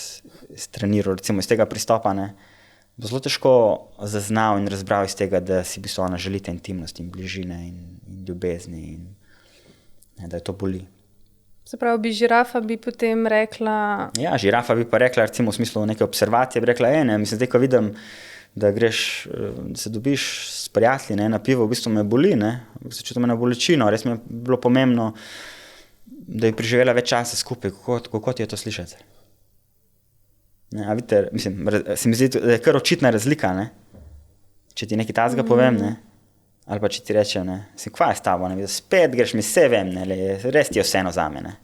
straniral, recimo iz tega pristopa, ne, bo zelo težko zaznal in razbral iz tega, da si v bistvu ona želite intimnosti in bližine in ljubezni in ne, da je to boli. Se pravi, žirafa bi potem rekla... Ja, žirafa bi pa rekla, recimo v smislu neke observacije, bi rekla, ne, mislim, zdaj, ko vidim, da greš, da se dobiš s prijatelji, ne, na pivo, v bistvu me boli, ne, se čutim na bolečino, res mi je bilo pomembno, da bi preživela več časa skupaj, kako ti je to slišati. Ne, a vidite, mislim, se mi zdi, da je kar očitna razlika, ne? Če ti nekaj tazga povem, ne? Ali pa če ti rečem, ne, kva je s tabo, ne, spet greš mi vse vem, ne, res ti je vseeno za mene.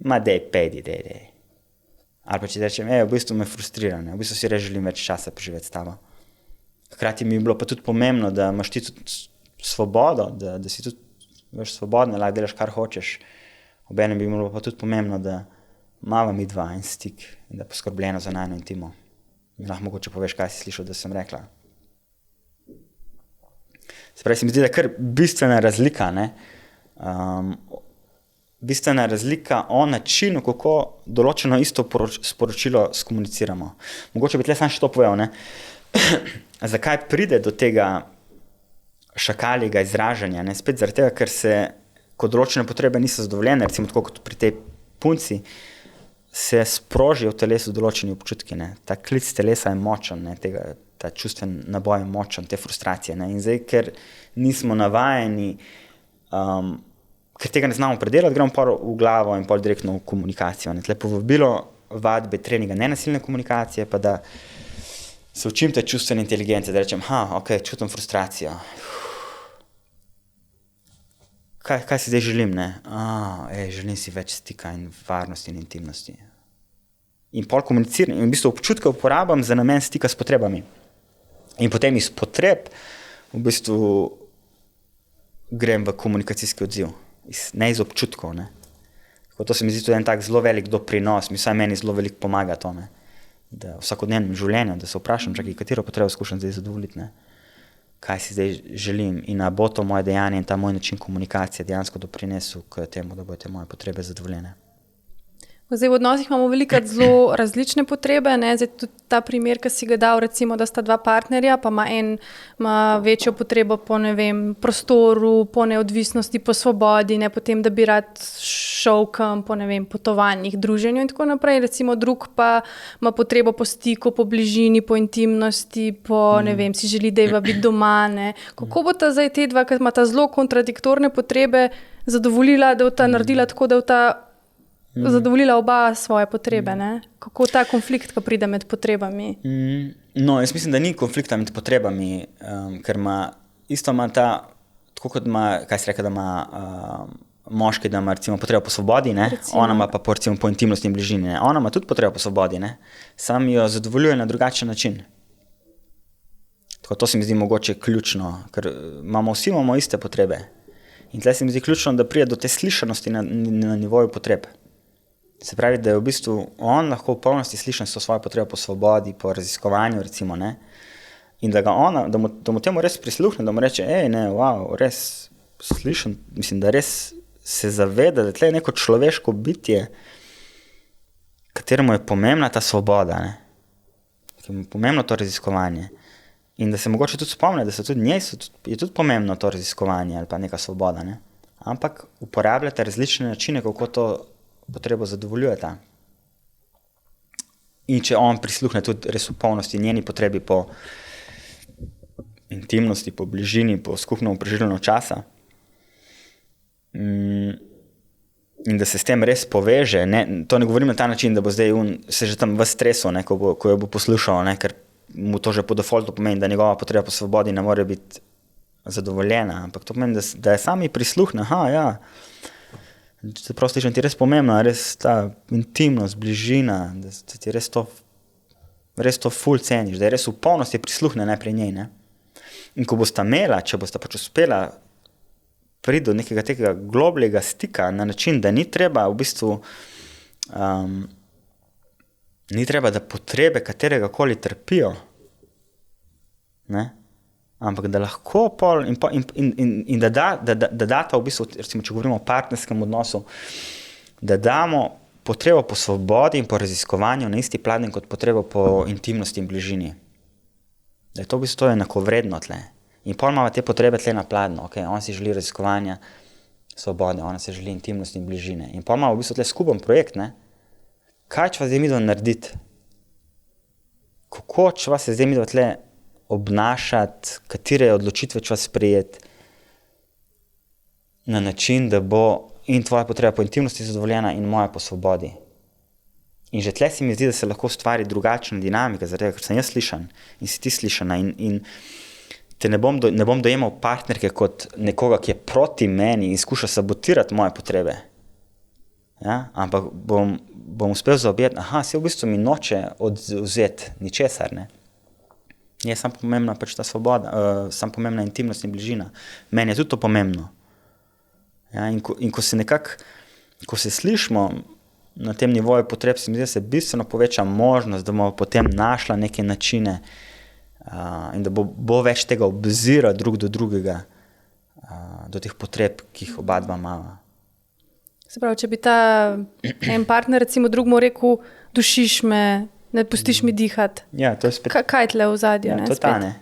Ma dej, pejdi, dej. Ali pa če ti rečem, v bistvu me frustrira, ne, v bistvu si res želim več časa preživeti s tabo. Hkrati mi je bilo pa tudi pomembno, da imaš ti tudi svobodo, da si tudi veš svobodno, lahko delaš kar hočeš. Obenem bi bilo pa tudi pomembno, da imava mi dva en stik in da je poskrbljeno za najno intimo. Mi lahko mogoče poveš, kaj si slišal, da sem rekla. Se pravi, se mi zdi, da je kar bistvena razlika, ne? Bistvena razlika o načinu, kako določeno isto sporočilo skomuniciramo. Mogoče bi tle sam še to povedal, ne? Zakaj pride do tega šakaljega izražanja, ne? Spet zaradi tega, ker se, ko določene potrebe niso zadovoljene, recimo tako kot pri tej punci, se sprožijo v telesu določeni občutki, ne? Ta klic telesa je močen, ne? Ta čustven naboj je močen, te frustracije, ne? In zdaj, ker nismo navajeni, ker tega ne znamo predelati, gremo pol v glavo in pol direktno v komunikacijo, ne? Tle povabilo vadbe treninga nenasilne komunikacije, pa da se učim te čustvene inteligence, da rečem, ok, čutim frustracijo. Kaj si zdaj želim, ne? Želim si več stika in varnosti in intimnosti. In pol komuniciram in v bistvu občutke uporabam za namen stika s potrebami. In potem iz potreb v bistvu grem v komunikacijski odziv. Ne iz občutkov, ne? Tako to se mi zdi tudi en tak zelo velik doprinos, vsaj meni zelo veliko pomaga to, ne? Da v vsakodnevnem življenju, da se vprašam, čakaj, katero potrebo skušam zdaj zadovoljiti, ne? Kaj si zdaj želim in bo to moje dejanje in ta moj način komunikacije dejansko doprinesel k temu, da bodo te moje potrebe zadovoljene. Zdaj, v odnosih imamo velikokrat zelo različne potrebe, ne? Zdaj, tudi ta primer, ki si ga dal, recimo, da sta dva partnerja, pa ima večjo potrebo po, ne vem, prostoru, po neodvisnosti, po svobodi, ne? Potem, da bi rad šel kam po, ne vem, potovanjih, druženju in tako naprej. Recimo, drug pa ima potrebo po stiku, po bližini, po intimnosti, po, ne vem, si želi, da je biti doma, ne? Kako bo ta zdaj te dva, ki ima ta zelo kontradiktorne potrebe, zadovoljila, da bo ta naredila tako, da bo ta zadovoljila oba svoje potrebe, ne? Kako ta konflikt, ko pride med potrebami? No, jaz mislim, da ni konflikta med potrebami, ker ima ta, tako kot ima, kaj si rekel, da ima moški, da ima recimo potrebo po svobodi, ne? Ona ima pa recimo po intimnosti in bližini, ne? Ona ima tudi potrebo po svobodi, ne? Sam jo zadovoljuje na drugačen način. Tako to se mi zdi mogoče ključno, ker vsi imamo iste potrebe. In tle se mi zdi ključno, da pride do te slišanosti na nivoju potreb. Se pravi, da je v bistvu on lahko v polnosti slišan s svojo potrebo po svobodi, po raziskovanju, recimo, ne? In da mu temu res prisluhne, da mu reče, res slišan, mislim, da res se zaveda, da tle je neko človeško bitje, kateremu je pomembna ta svoboda, ne? Ker mu je pomembno to raziskovanje. In da se mogoče tudi spomne, da tudi njej je tudi pomembno to raziskovanje ali pa neka svoboda, ne? Ampak uporabljate različne načine, kako to potrebo zadovoljujeta. In če on prisluhne tudi res v polnosti njeni potrebi po intimnosti, po bližini, po skupnem preživljanju časa in da se s tem res poveže, ne, to ne govorim na ta način, da bo zdaj se že tam v stresu, ne, ko jo bo poslušal, ne, ker mu to že po defaultu pomeni, da njegova potreba po svobodi ne more biti zadovoljena, ampak to pomeni, da je sami prisluhne, se prav slišam, ti je res pomembno, res ta intimnost, bližina, da ti res to ful ceniš, da je res v polnosti prisluhne najprej njej, ne. In ko bosta imela, če bosta pač uspela priti do nekega tega globljega stika na način, da ni treba v bistvu ni treba, da potrebe katerega koli trpijo, ne, ampak da lahko pol in da data v bistvu, recimo, če govorimo o partnerskem odnosu, da damo potrebo po svobodi in po raziskovanju na isti pladenj kot potrebo po intimnosti in bližini. Da je to v bistvu enakovredno tle. In pol imamo te potrebe tle na pladnju, on si želi raziskovanja svobode, ona se želi intimnosti in bližine. In pol imamo v bistvu tle skupen projekt, ne. Kaj če vas zdaj midva narediti? Kako če vas se zdaj midva tle obnašati, katere odločitve če vas sprejeti na način, da bo in tvoja potreba po intimnosti zadovoljena in moja po svobodi. In že tle se mi zdi, da se lahko ustvari drugačna dinamika, zaradi tega, ker sem jaz slišan in si ti slišana in ne bom dojemal partnerke kot nekoga, ki je proti meni in skuša sabotirati moje potrebe. Ja? Ampak bom uspel zaobjeti, se v bistvu mi noče vzeti ničesar, ne. Je samo pomembna pač ta svoboda, samo pomembna intimnost in bližina. Meni je tudi to pomembno. Ja? In ko se nekako, ko se slišimo na tem nivoju potreb, se mi zdi, da se bistveno poveča možnost, da bomo potem našla neke načine in da bo več tega obzira drug do drugega, do teh potreb, ki jih oba dva imava. Se pravi, če bi ta en partner recimo drugmu rekel, dušiš me, ne pustiš mi dihati. Ja, to je spet... Kaj je tle v zadju? Ja, to je ta, ne.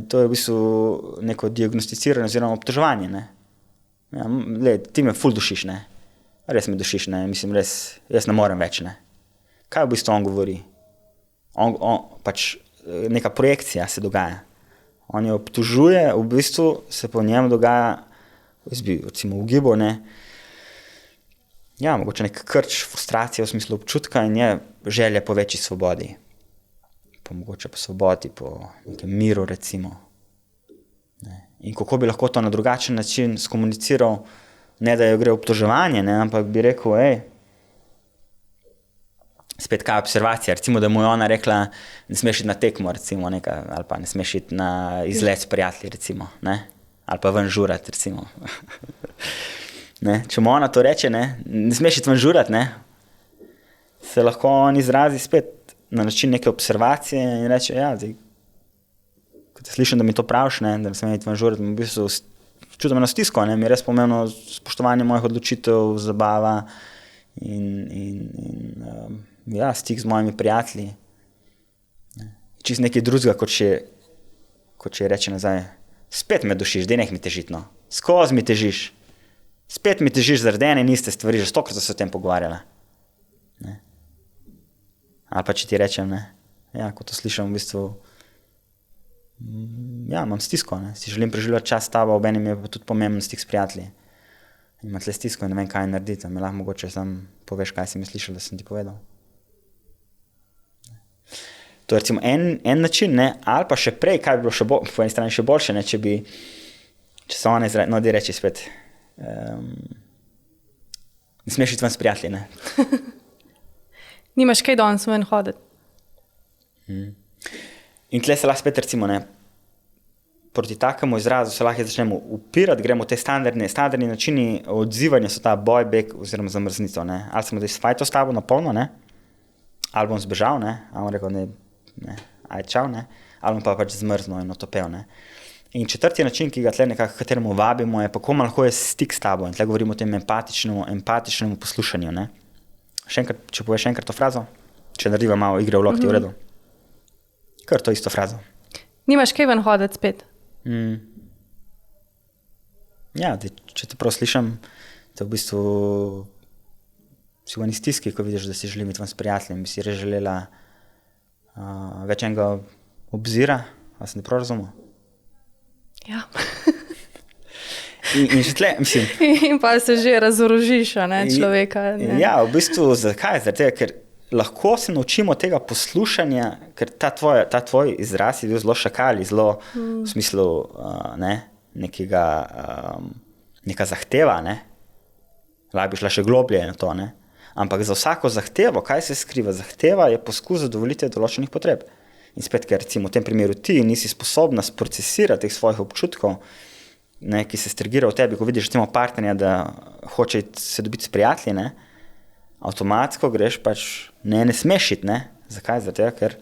To je v bistvu neko diagnosticiranje oziroma obtoževanje, ne. Ja, ti me ful dušiš, ne. Res me dušiš, ne. Mislim, res, jaz ne morem več, ne. Kaj v bistvu on govori? On pač neka projekcija se dogaja. On jo obtožuje, v bistvu se po njem dogaja, jaz bi recimo ugibal, ne. Ja, mogoče nek krč, frustracija v smislu občutka in je želja po večji svobodi. Mogoče po svobodi, po nekem miru recimo. Ne. In kako bi lahko to na drugačen način skomuniciral, ne da jo gre obtoževanje, ne, ampak bi rekel, spet kaj observacija, recimo, da mu je ona rekla, ne smeš iti na tekmo, recimo, ali pa ne smeš iti na izlet s prijatelji, recimo, ne, ali pa ven žurat, recimo. Ne, če mu ona to reče, ne smeš iti ven žurat, ne, se lahko on izrazi spet na način neke observacije in reče, ko te slišim, da mi to praviš, ne, da ne smem iti ven žurat, v bistvu čutim eno stisko, ne, mi je res pomembno spoštovanje mojih odločitev, zabava in stik z mojimi prijatelji. Čist nekaj drugega, kot če reče nazaj, spet me dušiš, daj neh mi težiti, no. Skozi mi težiš. Spet mi težiš zaradi ene in iste stvari, že stokrat se o tem pogovarjala. Ne. Ali pa če ti rečem, ne, ko to slišam v bistvu, imam stisko, ne, si želim preživljati čas s tabo, obenem je pa tudi pomemben stik s prijatelji. Imam tle stisko in ne vem, kaj narediti, mi lahko mogoče sam poveš, kaj si mi slišal, da sem ti povedal. To je recimo en način, ne, ali pa še prej, kaj bi bilo po eni strani še boljše, ne, če se ona izrazi, no, di reči spet, ne smeš iti ven s prijatelji, ne. Nimaš kaj danes ven hoditi. In tle se lahko spet recimo, ne, proti takemu izrazu se lahko začnemo upirati, gremo te standardni načini odzivanja so ta boj, beg oziroma zamrznico, ne. Ali sem zdaj fajto s tabo na polno, ne, ali bom zbežal, ne, ali bom rekel, čau, ne, ali bom pa pač zmrznil in otopel, ne. In četrti način, ki ga tle nekako kateremu vabimo, je pa komu lahko je stik s tabo in tle govorimo o tem empatičnemu poslušanju, ne. Če poveš enkrat to frazo, če narediva malo igre v lokti, v redu. Kar to isto frazo. Nimaš kaj ven hoditi spet? Ja, če te prav slišam, te v bistvu si v eni stiski, ko vidiš, da si želim iti ven s prijateljem, bi si res želela več enega obzira, ali sem te prav razumel? Ja. In že tle, mislim... In pa se že razorožiš, ne, človeka. Ne. Ja, v bistvu, zakaj? Zaradi tega, ker lahko se naučimo tega poslušanja, ker ta tvoj izraz je bil zelo šakali, zelo v smislu neka zahteva, ne. Lahko bi šla še globlje na to, ne. Ampak za vsako zahtevo, kaj se skriva? Zahteva je poskus zadovoljitve določenih potreb. In spet, ker recimo v tem primeru ti nisi sposobna sprocesirati teh svojih občutkov, ne, ki se strigira v tebi, ko vidiš recimo partnerja, da hoče se dobiti s prijatelji, ne, avtomatsko greš pač, ne smeš iti, ne. Zakaj? Zato, ker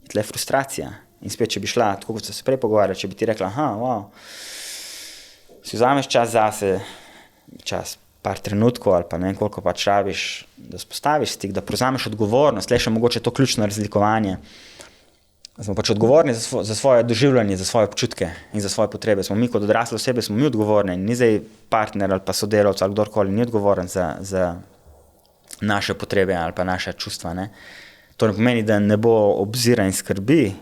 je tle frustracija. In spet, če bi šla, tako kot se prej pogovarjala, če bi ti rekla, si vzameš čas zase, čas par trenutkov ali pa ne vem koliko pač rabiš, da spostaviš stik, da prevzameš odgovornost, le še mogoče to ključno razlikovanje. Smo pač odgovorni za svoje doživljanje, za svoje občutke in za svoje potrebe. Smo mi kot odrasle osebe, smo mi odgovorni, ni zdaj partner ali pa sodelavec ali kdorkoli ni odgovoren za naše potrebe ali pa naše čustva, ne. To ne pomeni, da ne bo obzira in skrbi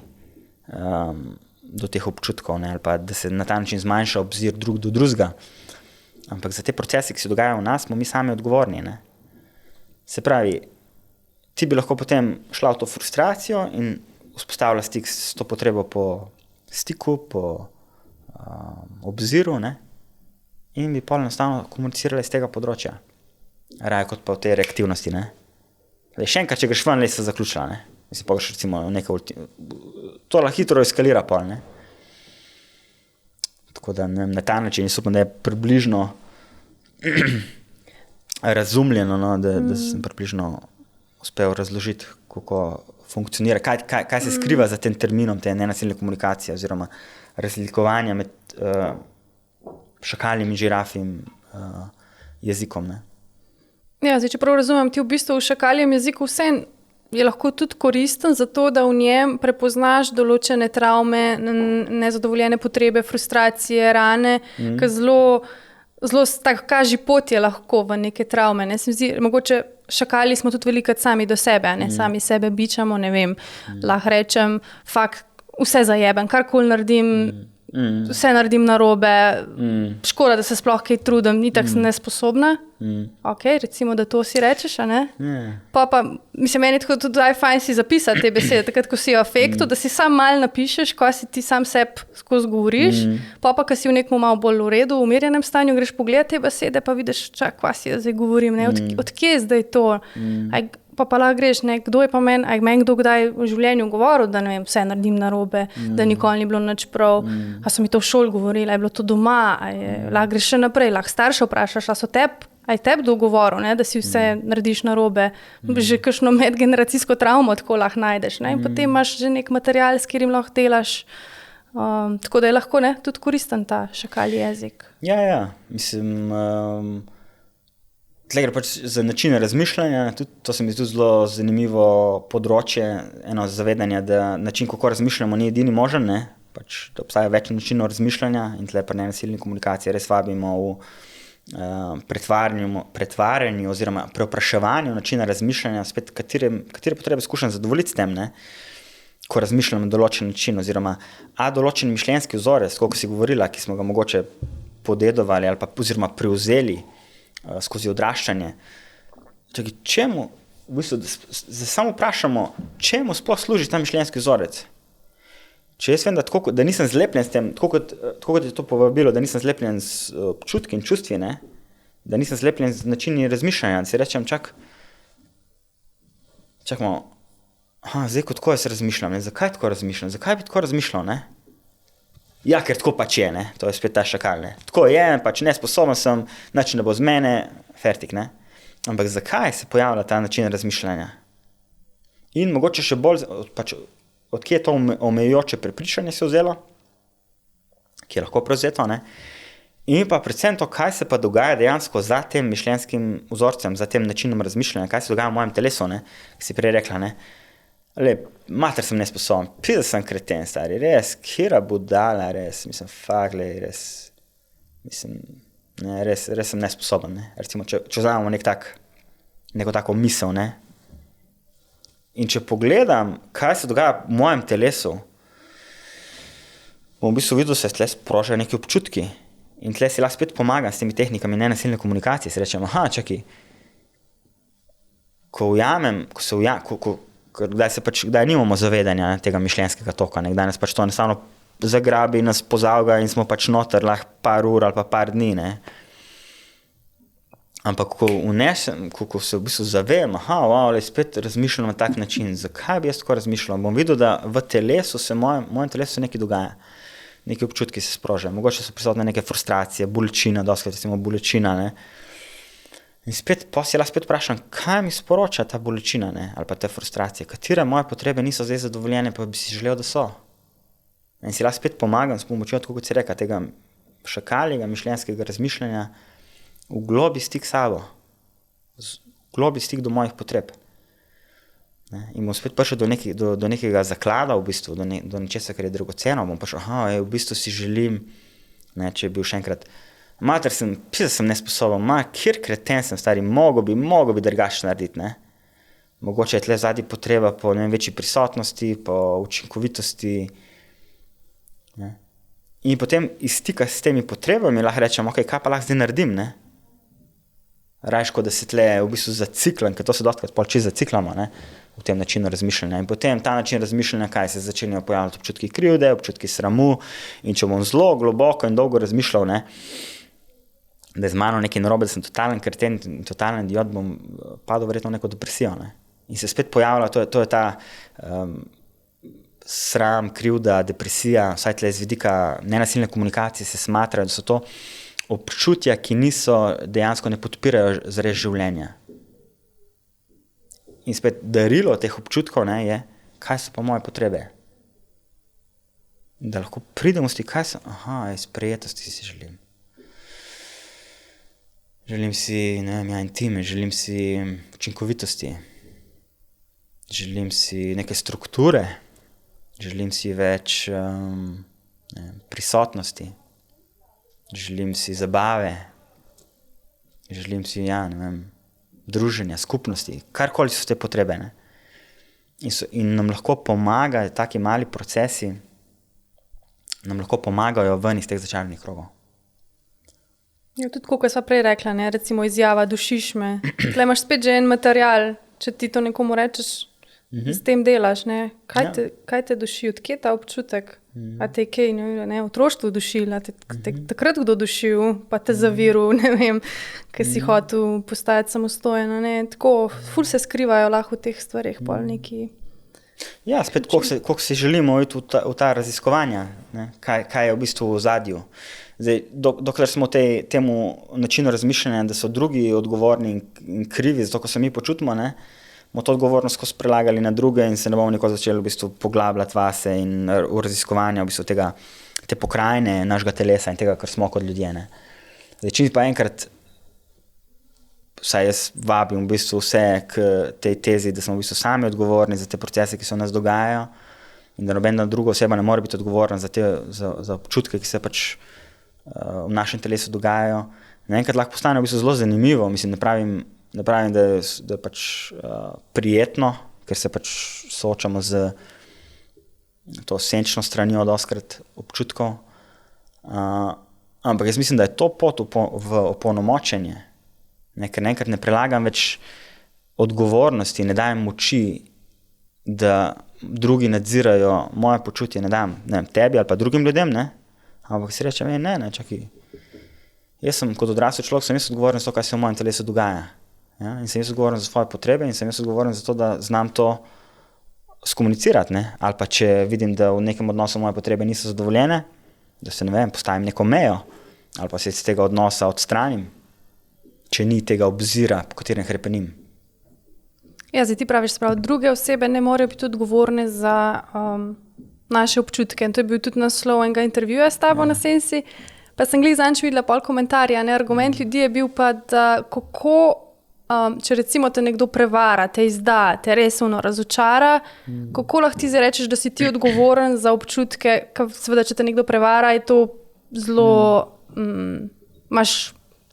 do teh občutkov, ne, ali pa da se na ta način zmanjša obzir drug do drugega. Ampak za te procese, ki se dogajajo v nas, smo mi sami odgovorni, ne. Se pravi, ti bi lahko potem šla v to frustracijo in vzpostavila stik s to potrebo po stiku, po obziru, ne? In bi pol enostavno komunicirali z tega področja. Raje kot pa v tej reaktivnosti, ne? Še enkrat, če greš ven, le se zaključila, ne? Mislim, pa greš recimo to lahko hitro eskalira pol, ne? Tako da na ta način upam, da je približno razumljeno, no? Da sem približno uspel razložiti, kako funkcionira, kaj se skriva za tem terminom, te nenasilne komunikacije oziroma razlikovanja med šakalnim in žirafim jezikom, ne? Ja, zdaj, če prav razumem, ti v bistvu v šakaljem jeziku vse je lahko tudi koristen za to, da v njem prepoznaš določene travme, nezadovoljene potrebe, frustracije, rane, ki zelo tako kaži pot je lahko v neke travme, ne? Se mi zdi, mogoče šakali smo tudi velikrat sami do sebe, ne? Sami sebe bičamo, ne vem, lahko rečem, vse zajebem, karkoli naredim, vse naredim narobe, škoda, da se sploh kaj trudim, ni tako nesposobna. Ok, recimo, da to si rečeš, a ne? Pa, mislim, meni tako tudi fajn si zapisati te besede, takrat, ko si v afektu, da si sam malo napišeš, ko si ti sam sebi skozi govoriš, pa, ko si v nekom malo bolj v redu, v umirjenem stanju, greš pogledati te besede, pa vidiš, kva si zdaj govorim, ne? Od kje je zdaj to? Pa lahko greš, ne, kdo je pa meni kdo kdaj v življenju govoril, da ne vem, vse naredim narobe, da nikoli ni bilo nič prav, a so mi to v šoli govorili, a je bilo to doma, lahko greš še naprej, lahko starše vprašaš, a je tebi kdo govoril, ne, da si vse narediš narobe, že kakšno medgeneracijsko travmo tako lahko najdeš, ne, in potem imaš že nek material, s katerim lahko delaš, tako da je lahko, ne, tudi koristen ta šakalji jezik. Ja, mislim, tle gre pač za načine razmišljanja, tudi to se mi zdi zelo zanimivo področje, eno zavedanje, da način, kako razmišljamo, ni edini možen, ne, pač da obstaja več načinov razmišljanja in tle pa nenasilni komunikaciji res vabimo v pretvarjanju oziroma preopraševanju načina razmišljanja, spet katere potrebe skušam zadovoljiti s tem, ne, ko razmišljam na določen način oziroma določen mišljenjski vzorec, koliko si govorila, ki smo ga mogoče podedovali ali pa oziroma prevzeli skozi odraščanje. Čakaj, čemu, v bistvu, da samo vprašamo, čemu sploh služi ta mišljenjski vzorec? Če jaz vem, da nisem zlepljen s tem, tako kot je to povabilo, da nisem zlepljen z občutki in čustvi, ne? Da nisem zlepljen z načini razmišljanja, da si rečem, čakamo, zdaj kot tako jaz razmišljam, ne? Zakaj tako razmišljam? Zakaj bi tako razmišljal, ne? Ja, ker tako pač je, ne? To je spet ta šakal, ne? Tako je, pač nesposoben sem, način ne bo z mene, fertik, ne? Ampak zakaj se pojavlja ta način razmišljanja? In mogoče še bolj, pač, odkje je to omejujoče prepričanje se vzelo, ki je lahko prevzeto, ne? In pa predvsem to, kaj se pa dogaja dejansko za tem mišljenjskim vzorcem, za tem načinom razmišljanja, kaj se dogaja v mojem telesu, ne? Ki si prej rekla, ne? Mater sem nesposoben, pizda sem kreten, stari, res, kjera budala, res, mislim, res, mislim, ne, res sem nesposoben, ne, recimo, če vzamemo neko tako misel, ne, in če pogledam, kaj se dogaja v mojem telesu, bom v bistvu videl, se tle sprožajo neki občutki in tle si lahko spet pomagam s temi tehnikami nenasilne komunikacije, si rečem, čakaj, kdaj nimamo zavedanja tega mišljenjskega toka, kdaj nas pač to enostavno zagrabi, nas pozavga in smo pač noter lahko par ur ali pa par dni, ne. Ampak ko se v bistvu zavem, spet razmišljam na tak način, zakaj bi jaz tako razmišljal, bom videl, da v telesu mojem telesu nekaj dogaja, neki občutki se sprožajo, mogoče so prisotne neke frustracije, bolečina, doskrat recimo bolečina, ne. In spet, pa si lahko spet vprašam, kaj mi sporoča ta bolečina, ne, ali pa te frustracije, katere moje potrebe niso zdaj zadovoljene, pa bi si želel, da so. In si lahko spet pomagam s pomočjo, tako kot si reka, tega šakaljega mišljenjskega razmišljanja, v globi stik s sabo, v globi stik do mojih potreb. Ne, in bom spet prišel do nekega zaklada, v bistvu, do nečesa, kar je dragoceno, bom prišel, v bistvu si želim, ne, če je bil še enkrat, mater sem nesposoben, kjer kreten sem, stari, mogo bi drugače narediti, ne. Mogoče je tle zadnji potreba po večji prisotnosti, po učinkovitosti, ne. In potem iz stika s temi potrebami lahko rečem, kaj pa lahko zdaj naredim, ne. Rajš, kot da se tle v bistvu zaciklam, ker to se dostakrat pol čez zaciklamo, ne, v tem načinu razmišljanja. In potem ta način razmišljanja, kaj se začenjajo pojavljati občutki krivde, občutki sramu in če bom zelo globoko in dolgo razmišljal, ne, da je z mano nekaj narobe, da sem totalen kreten, totalen idiot, bom padel verjetno v neko depresijo, ne. In se spet pojavlja, to je ta sram, krivda, depresija, vsaj tle z vidika nenasilne komunikacije se smatra, da so to občutja, ki dejansko ne podpirajo zares življenja. In spet darilo teh občutkov, ne, je, kaj so pa moje potrebe. Da lahko pridemo s tem, kaj so, sprejetosti si želim. Želim si, ne vem, intime, želim si učinkovitosti, želim si neke strukture, želim si več prisotnosti, želim si zabave, želim si, druženja, skupnosti, karkoli so te potrebe. Ne? In nam lahko pomagajo, taki mali procesi, nam lahko pomagajo ven iz teh začaranih krogov. Ja, tudi, kot sva prej rekla, ne? Recimo izjava, dušiš me. Tle imaš spet že en material, če ti to nekomu rečeš, s tem delaš, ne? Kaj te duši, odkje ta občutek? A te je kaj, ne, v otroštvu dušil, a te takrat kdo dušil, pa te zaviril, ne vem, ker si hotel postajati samostojen, ne, tako, ful se skrivajo lahko v teh stvarih, pol neki. Ja, spet, koliko si želimo iti v ta raziskovanja, ne, kaj je v bistvu v ozadju. Zdaj, dokler smo temu načinu razmišljanja, da so drugi odgovorni in krivi, zato ko se mi počutimo, ne, bomo to odgovornost skozi prelagali na druge in se ne bomo nikoli začeli v bistvu poglabljati vase in v raziskovanja v bistvu te pokrajine našega telesa in tega, kar smo kot ljudje. Ne. Zdaj, čim pa enkrat, vsaj jaz vabim v bistvu vse k tej tezi, da smo v bistvu sami odgovorni za te procese, ki se v nas dogajajo in da nobena druga oseba ne more biti odgovorna za občutke, ki se pač v našem telesu dogajajo. Naenkrat lahko postane v bistvu zelo zanimivo, mislim, ne pravim, da je pač prijetno, ker se pač soočamo z to senčno stranjo doskrat občutkov, ampak jaz mislim, da je to pot v opolnomočenje, ker naenkrat ne prelagam več odgovornosti, ne dajem moči, da drugi nadzirajo moje počutje, ne dam tebi ali pa drugim ljudem, ne, ampak si rečem, ne, čakaj, jaz sem kot odrasel človek, sem jaz odgovoren za to, kaj se v mojem telesu dogaja. Ja, in sem jaz odgovoren za svoje potrebe in sem jaz odgovoren za to, da znam to skomunicirati, ne? Ali pa če vidim, da v nekem odnosu moje potrebe niso zadovoljene, da se, ne vem, postavim neko mejo ali pa se iz tega odnosa odstranim, če ni tega obzira, po katerem hrepenim. Ja, zdaj ti praviš, druge osebe ne morejo biti odgovorne za naše občutke. In to je bil tudi naslov enega intervjuja s tabo na Sensi. Pa sem glih zanč videla pol komentarja. Argument ljudi je bil pa, da kako če recimo te nekdo prevara, te izda, te resno razočara, kako lahko ti zdaj rečeš, da si ti odgovoren za občutke, seveda, če te nekdo prevara, je to zelo, imaš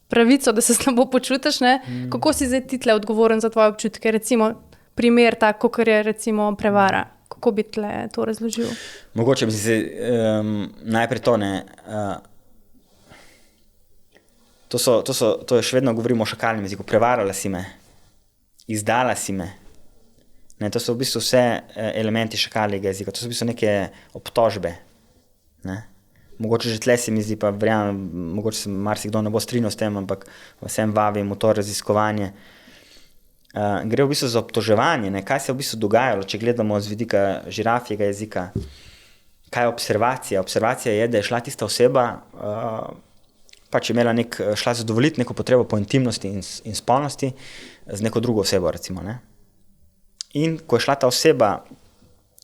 pravico, da se slabo počutiš, ne? Kako si zdaj ti tle odgovoren za tvoje občutke? Recimo primer tak, kakor je recimo prevara. Kako bi tle to razložil? Mogoče bi se najprej to, ne, To je še vedno govorimo o šakalnem jeziku. Prevarala si me, izdala si me. Ne, to so v bistvu vse elementi šakaljega jezika. To so v bistvu neke obtožbe. Ne. Mogoče že tle se mi zdi, pa verjamem, mogoče se marsikdo ne bo strinjal s tem, ampak vsem vabim v to raziskovanje. Gre v bistvu za obtoževanje, ne. Kaj se je v bistvu dogajalo, če gledamo z vidika žirafjega jezika. Kaj je observacija? Observacija je, da je šla tista oseba, pač je imela šla zadovoljiti neko potrebo po intimnosti in spolnosti z neko drugo osebo, recimo, ne. In ko je šla ta oseba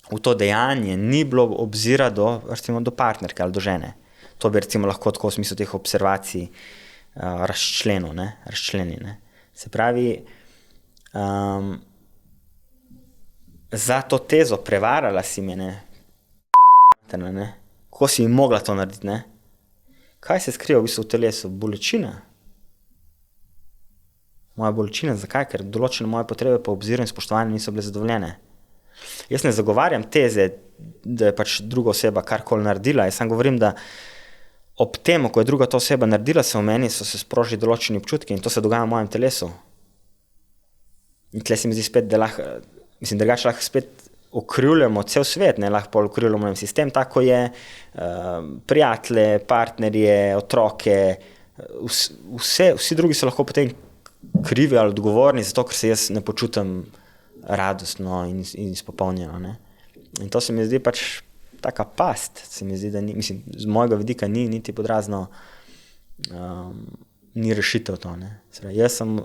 v to dejanje, ni bilo obzira recimo do partnerke ali do žene. To bi recimo lahko tako v smislu teh observacij razčlenil, ne. Se pravi, za to tezo prevarala si me, ne. Kako si mogla to narediti, ne. Kaj se skriva v bistvu v telesu? Bolečina. Moja bolečina, zakaj? Ker določene moje potrebe po obziru in spoštovanju niso bile zadovoljene. Jaz ne zagovarjam teze, da je pač druga oseba karkoli naredila. Jaz sam govorim, da ob tem, ko je druga ta oseba naredila se v meni, so se sprožili določeni občutki in to se dogaja v mojem telesu. In tle se mi zdi spet, da lahko, drugače lahko spet okrivljamo cel svet, ne, lahko okrivljamo sistem, tako je, prijatelje, partnerje, otroke, vsi drugi so lahko potem krivi ali odgovorni, zato ker se jaz ne počutim radostno in izpopolnjeno. Ne. In to se mi zdi pač taka past, se mi zdi, da ni, z mojega vidika ni niti podrazno, ni rešitev to. Ne. Jaz sem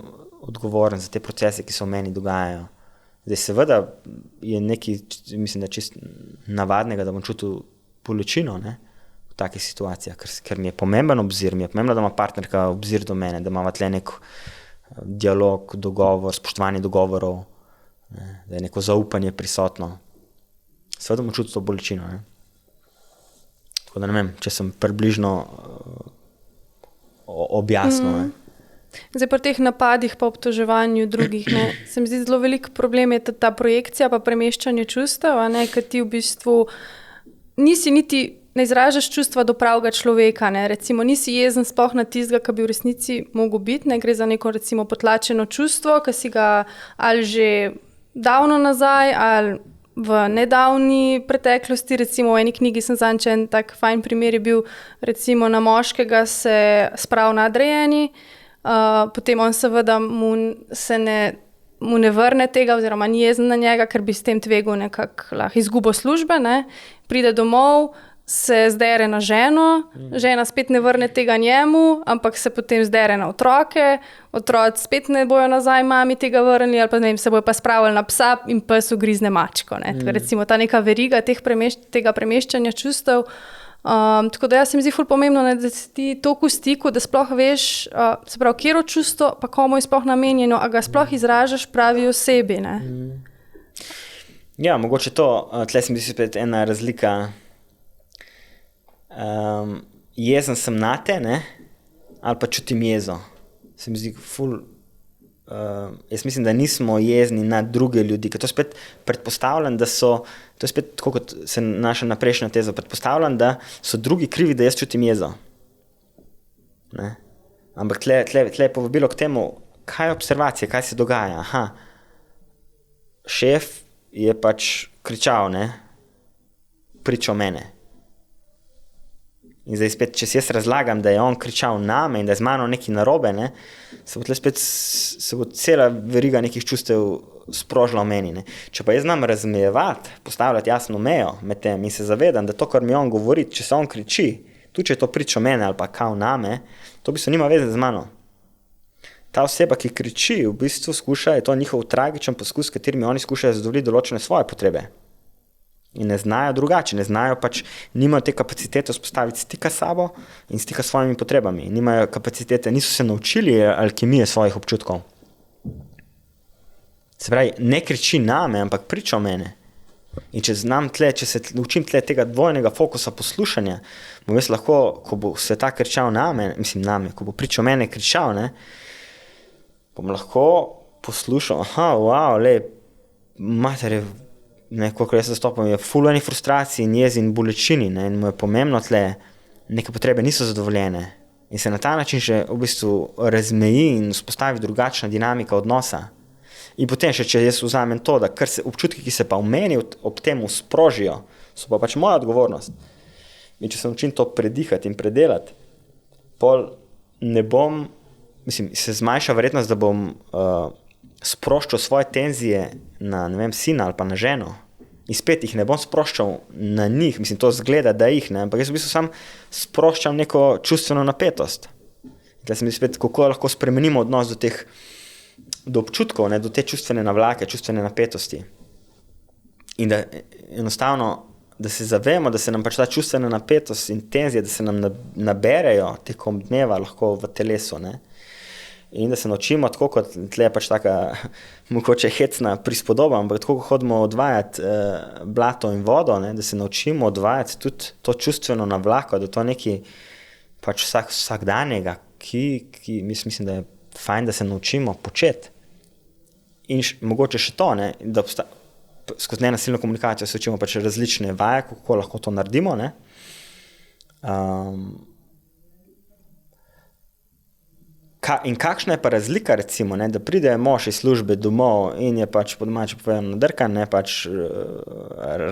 odgovoren za te procese, ki se v meni dogajajo. Zdaj seveda je nekaj, mislim, da čist navadnega, da bom čutil bolečino, ne, v takih situacijah, ker mi je pomemben obzir, mi je pomembno, da ima partnerka obzir do mene, da ima tle nek dialog, dogovor, spoštovanje dogovorov, ne, da je neko zaupanje prisotno. Seveda bom čutil to bolečino. Ne. Tako da ne vem, če sem približno objasnil. Zdaj, pri teh napadih pa obtoževanju drugih, ne, se mi zdi zelo velik problem je ta projekcija pa premeščanje čustev, ker ti v bistvu nisi niti ne izražaš čustva do pravega človeka, ne, recimo nisi jezen sploh na tistega, ki bi v resnici mogel biti, ne, gre za neko recimo potlačeno čustvo, ki si ga ali že davno nazaj ali v nedavni preteklosti, recimo v eni knjigi sem zadnjič en tak fajn primer je bil, recimo na moškega se sprav nadrejeni, potem on seveda mu ne vrne tega oziroma ni jezen na njega, ker bi s tem tvegal nekako lahko izgubo službe, ne. Pride domov, se zdere na ženo, žena spet ne vrne tega njemu, ampak se potem zdere na otroke, otroci spet ne bojo nazaj mami tega vrnili ali pa ne vem, se bojo pa spravili na psa in pes ugrizne mačko, ne. Tako recimo ta neka veriga tega premeščanja čustev. Tako da se mi zdi ful pomembno, ne, da si ti toliko v stiku, da sploh veš, se pravi, katero čustvo pa komu je sploh namenjeno, a ga sploh izražaš pravi osebi, ne. Ja, mogoče to, tle se mi zdi spet ena razlika, jezen sem nate, ne, ali pa čutim jezo. Se mi zdi ful, jaz mislim, da nismo jezni na druge ljudi, ker to spet predpostavljam, da so, to je spet tako kot se naša naprejšnja teza, predpostavljam, da so drugi krivi, da jaz čutim jezo. Ne? Ampak tle je povabilo k temu, kaj je observacija, kaj se dogaja. Aha, šef je pač kričal, ne, pričal mene. In zdaj spet, če si jaz razlagam, da je on kričal name in da je z mano nekaj narobe, ne, se bo tle spet se bo cela veriga nekih čustev sprožila v meni. Ne. Če pa jaz znam razmejevati, postavljati jasno mejo med tem in se zavedam, da to, kar mi on govori, če se on kriči, tudi če je to priča mene ali pa kao name, to v bistvu nima veze z mano. Ta oseba, ki kriči, v bistvu skuša, je to njihov tragičen poskus, s katerimi oni skušajo zadovoljiti določene svoje potrebe. In ne znajo drugače, ne znajo pač, nimajo te kapacitete vzpostaviti stika s sabo in stika s svojimi potrebami. Nimajo kapacitete, niso se naučili alkimije svojih občutkov. Se pravi, ne kriči name, ampak priča o mene. In če se učim tega dvojnega fokusa poslušanja, bom jaz lahko, ko bo sveta kričal name, ko bo priča o mene kričal, ne, bom lahko poslušal, mater je, koliko jaz zastopam, je ful enih frustracij in jezi in bolečini, ne, in mu je pomembno tle, neke potrebe niso zadovoljene. In se na ta način že v bistvu razmeji in vzpostavi drugačna dinamika odnosa. In potem še, če jaz vzamem to, da občutki, ki se pa v meni ob tem sprožijo, so pa pač moja odgovornost. In če se naučim to predihati in predelati, pol ne bom, se zmanjša verjetnost, da bom sproščal svoje tenzije na, ne vem, sina ali pa na ženo. In spet jih ne bom sproščal na njih, to zgleda, da jih ne, ampak jaz v bistvu sam sproščam neko čustveno napetost. Tukaj se mi spet, kako lahko spremenimo odnos do občutkov, ne, do te čustvene navlake, čustvene napetosti. In da enostavno, da se zavemo, da se nam pač ta čustvena napetost in tenzije, da se nam naberejo tekom dneva lahko v telesu, ne. In da se naučimo, tako kot tle pač taka mogoče hecna prispodoba, ampak tako kot hodimo odvajati blato in vodo, ne, da se naučimo odvajati tudi to čustveno navlako, da to nekaj pač vsakdanjega, ki mislim, da je fajn, da se naučimo početi. In mogoče še to, ne, da skozi nenasilno komunikacijo se učimo pač različne vaje, kako lahko to naredimo, ne. In kakšna je pa razlika, recimo, ne, da pride mož iz službe domov in je pač po domače povedano nadrkan, ne, pač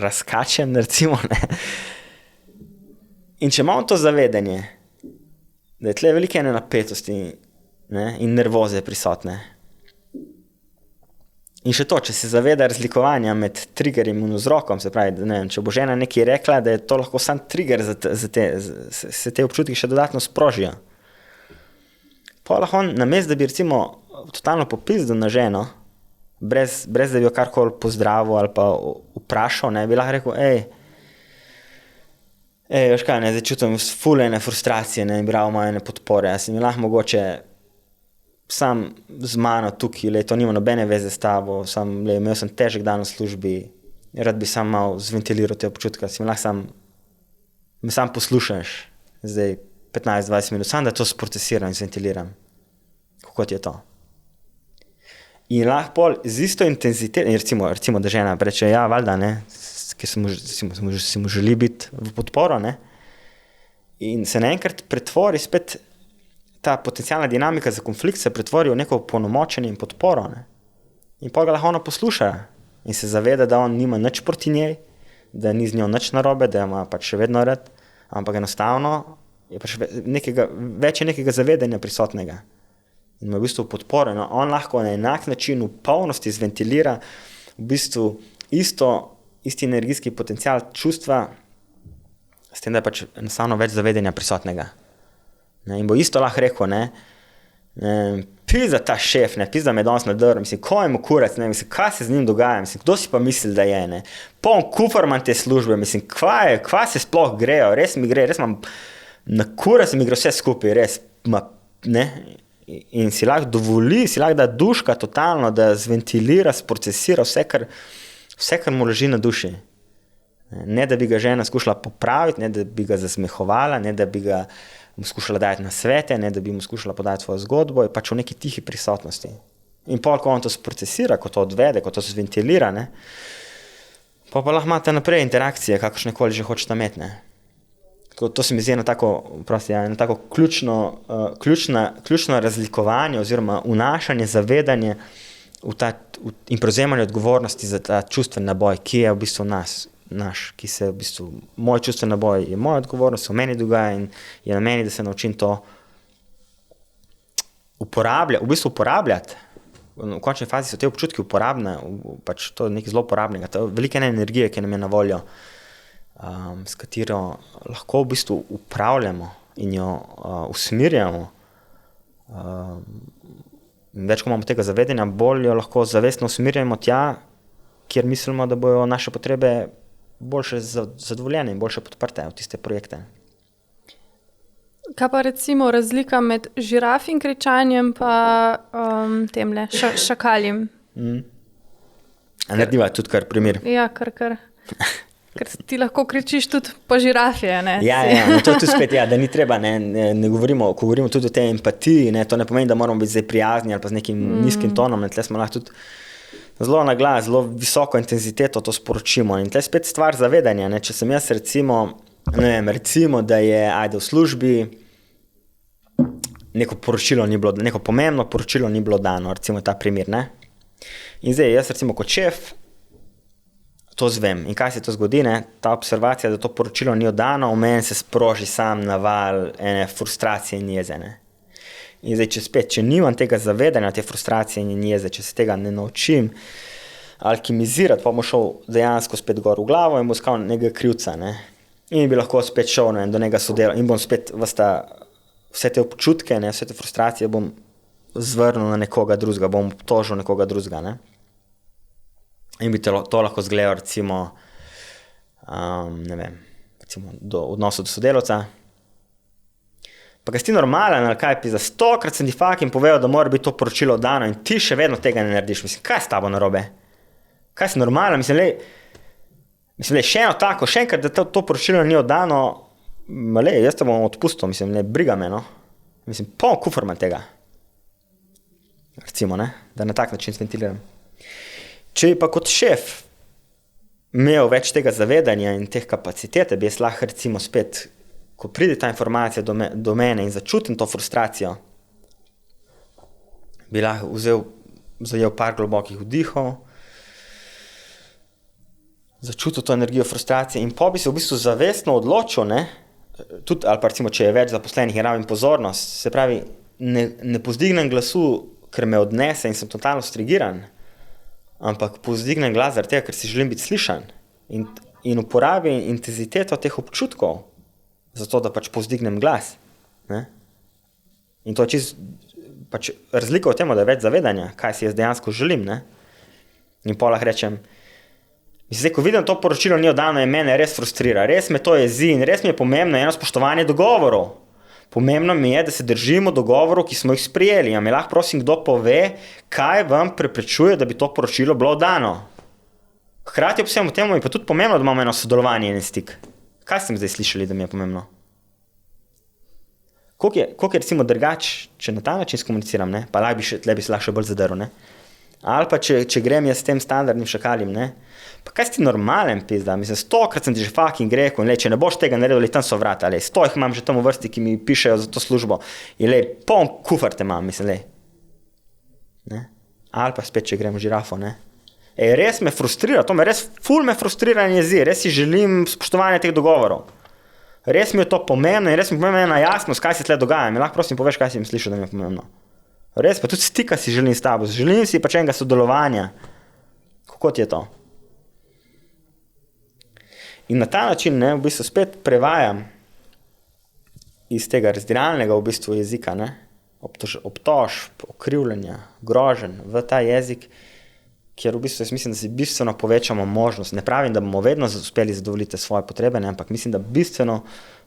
razkačen, recimo, ne. In če imamo to zavedanje, da je tle velike ene napetosti, ne, in nervoze prisotne. In še to, če se zaveda razlikovanja med triggerjem in vzrokom, se pravi, da, ne vem, če bo žena nekaj rekla, da je to lahko sam trigger se te občutki še dodatno sprožijo. Pa lahko on, namesto da bi recimo totalno popizdil na ženo, brez da bi jo karkoli pozdravil ali pa vprašal, ne, bi lahko rekel, veš kaj, ne, zdaj čutim ful ene frustracije, ne, in bi rado malo ene podpore, jaz sem lahko mogoče sam z mano tukaj, to nima nobene veze s tabo, imel sem težek dan v službi, rad bi sam malo zventiliral te občutke, me sam poslušaš, zdaj 15-20 minut, sam da to sprocesiram in zventiliram, kako ti je to. In lahko pol z isto intenziteto, recimo, da žena reče, ja, valjda, ne, ki se mu želi biti v podporo, ne, in se naenkrat pretvori spet ta potencijalna dinamika za konflikt se pretvori v neko opolnomočenje in podporo, ne. In pol ga lahko ona posluša in se zaveda, da on nima nič proti njej, da ni z njo nič narobe, da ima pač še vedno rad, ampak enostavno je pač več je nekega zavedanja prisotnega. In ima v bistvu podporo. No, on lahko na enak način v polnosti zventilira v bistvu isti energijski potencial čustva, s tem, da je pač enostavno več zavedanja prisotnega. Ne, in bo isto lahko rekel, ne, pizda ta šef, ne, pizda me danes nadrl, mislim, ko je mu kurac, ne, mislim, kaj se z njim dogaja, mislim, kdo si pa misli, da je, ne, poln kuferman te službe, mislim, kva se sploh grejo, res mi gre, res imam, na kurac mi gre vse skupaj, res, ne, in si lahko dovoli, si lahko da duška totalno, da zventilira, sprocesira vse, kar mu leži na duši. Ne, da bi ga žena skušala popraviti, ne, da bi ga zasmehovala, ne, da bi ga mu skušala dajati na svete, ne, da bi mu skušala podati svojo zgodbo, je pač v neki tihi prisotnosti. In pol, ko on to sprocesira, ko to odvede, ko to zventilira, ne, pa lahko imate naprej interakcije, kakršnekoli že hočete imeti, ne. To se mi zdi eno tako ključno razlikovanje oziroma vnašanje, zavedanje in prevzemanje odgovornosti za ta čustveni naboj, ki je v bistvu naš, ki se v bistvu, moj čustveni naboj je moja odgovornost, se v meni dogaja in je na meni, da se naučim to uporabljati. V končni fazi so te občutki uporabne, pač to je nekaj zelo uporabnega, to je velika energije, ki nam je na voljo, s katero lahko v bistvu upravljamo in jo usmirjamo. Več, ko imamo tega zavedanja, bolj jo lahko zavestno usmirjamo tja, kjer mislimo, da bojo naše potrebe boljše zadovoljene in boljše podprte v tiste projekte. Kaj pa recimo razlika med žirafim kričanjem pa temle šakalim? A narediva tudi kar primer? Ja, kar. Ker ti lahko kričiš tudi po žirafije, ne? Ja, no to je tudi spet, ja, da ni treba, ne govorimo, ko govorimo tudi o tej empatiji, ne, to ne pomeni, da moramo biti zdaj prijazni ali pa z nekim nizkim tonom, ne, tle smo lahko tudi zelo na glas, zelo visoko intenziteto to sporočimo in tle spet stvar zavedanja, ne, če sem jaz recimo, da je, v službi neko pomembno poročilo ni bilo dano, recimo ta primer, ne. In zdaj jaz recimo kot šef to zvem. In kaj se to zgodi, ne? Ta observacija, da to poročilo ni oddano, v meni se sproži sam naval ene frustracije in jeze, ne. In zdaj, če nimam tega zavedanja, te frustracije in jeze, če se tega ne naučim alkimizirati, pa bom šel dejansko spet gor v glavo in bom iskal nekega krivca, ne. In bi lahko spet šel, ne, do njega sodeloval in bom spet vse te občutke, ne, vse te frustracije bom zvrnil na nekoga drugega, bom obtožil nekoga drugega, ne. In bi to lahko zgledal recimo, recimo odnosu do sodelavca. Pa ga si ti normalen, ali kaj, za 100krat sem ti fucking povedal, da mora biti to poročilo oddano in ti še vedno tega ne narediš. Mislim, kaj s tabo narobe? Kaj si normalen? Mislim, še eno tako, še enkrat, da to poročilo ni oddano, jaz te bom odpustil, briga me, no. Mislim, poln kuferman tega. Recimo, ne, da na tak način sventiliram. Če je pa kot šef imel več tega zavedanja in teh kapacitete, bi jaz lahko recimo spet, ko pride ta informacija do mene in začutim to frustracijo, bi lahko zajel par globokih vdihov, začutil to energijo frustracije in po bi se v bistvu zavestno odločil, ne, tudi, ali pa recimo, če je več zaposlenih in rabim pozornost, se pravi, ne pozdignem glasu, ker me odnese in sem totalno strigiran, ampak pozdignem glas zaradi tega, ker si želim biti slišan in uporabim intenziteto teh občutkov, zato da pač pozdignem glas. Ne? In to je čist pač razlika v tem, da je več zavedanja, kaj si jaz dejansko želim. Ne? In potem lahko rečem, zdaj, ko vidim to poročilo ni oddano, je mene res frustrira, res me to jezi in res mi je pomembno eno spoštovanje dogovorov. Pomembno mi je, da se držimo dogovorov, ki smo jih sprijeli. A mi lahko prosim, kdo pove, kaj vam preprečuje, da bi to poročilo bilo oddano. Hkrati ob vsem temu je pa tudi pomembno, da imamo eno sodelovanje in stik. Kaj ste zdaj slišali, da mi je pomembno? Koliko je recimo drugače, če na ta način skomuniciram, ne? Pa bi se lahko še bolj zadrl, ne? Ali pa če grem jaz s tem standardnim šakalim, ne? Pa kaj si ti normalen, pizda? Mislim, 100krat sem ti že fucking rekel, če ne boš tega naredil, tam so vrata, 100 jih imam že tam v vrsti, ki mi pišejo za to službo. In poln kufr te imam, mislim, ne? Ali pa spet, če grem v žirafo, ne? Res me frustrira, to me res ful me frustrira in jezi, res si želim spoštovanja teh dogovorov. Res mi je to pomembno in res mi je pomembno ena jasnost, kaj se tle dogaja. Mi lahko prosim poveš, kaj si mi slišal, da mi je pomembno. Res pa tudi stika si želim s tabo, želim si pač enega sodelovanja. Kako ti je to? In na ta način, ne, v bistvu spet prevajam iz tega razdiralnega v bistvu jezika, ne, obtožb, okrivljanja, groženj v ta jezik, kjer v bistvu jaz mislim, da si bistveno povečamo možnost. Ne pravim, da bomo vedno uspeli zadovoljiti svoje potrebe, ne, ampak mislim, da bistveno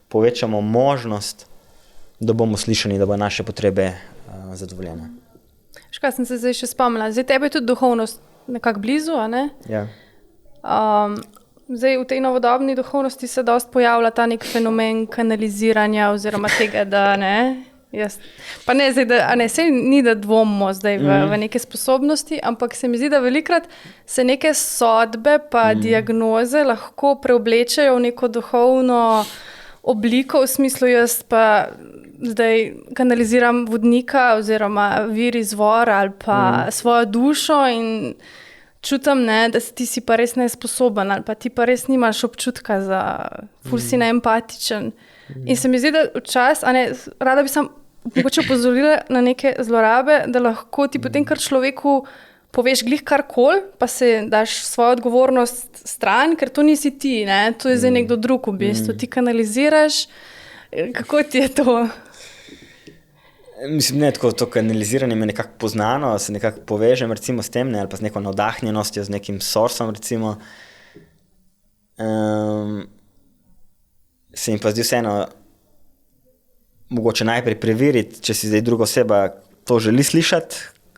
povečamo možnost, da bomo slišani, da bo naše potrebe zadovoljene. Škaj sem se zdaj še spomnila. Zdaj tebe je tudi duhovnost nekako blizu, a ne? Ja. Zdaj v tej novodobni duhovnosti se dosti pojavlja ta nek fenomen kanaliziranja oziroma tega, da ne, pa ne zdaj, sej ni da dvomimo zdaj v neke sposobnosti, ampak se mi zdi, da velikrat se neke sodbe pa diagnoze lahko preoblečajo v neko duhovno obliko, v smislu jaz pa zdaj kanaliziram vodnika oziroma vir izvora ali pa svojo dušo in čutim, ne, da ti si pa res nesposoben ali pa ti pa res nimaš občutka za ful si neempatičen. In se mi zdi, da včasih, rada bi sam mogoče opozorila na neke zlorabe, da lahko ti potem kar človeku poveš glih karkoli, pa se daš svojo odgovornost stran, ker to nisi ti, ne, to je zdaj nekdo drug v bistvu. Ti kanaliziraš, kako ti je to? Mislim, ne, tako to kanaliziranje me nekako poznano, se nekako povežem recimo s tem, ne, ali pa z neko navdahnjenostjo, z nekim sourcem recimo. Se mi pa zdi vseeno mogoče najprej preveriti, če si zdaj druga oseba to želi slišati,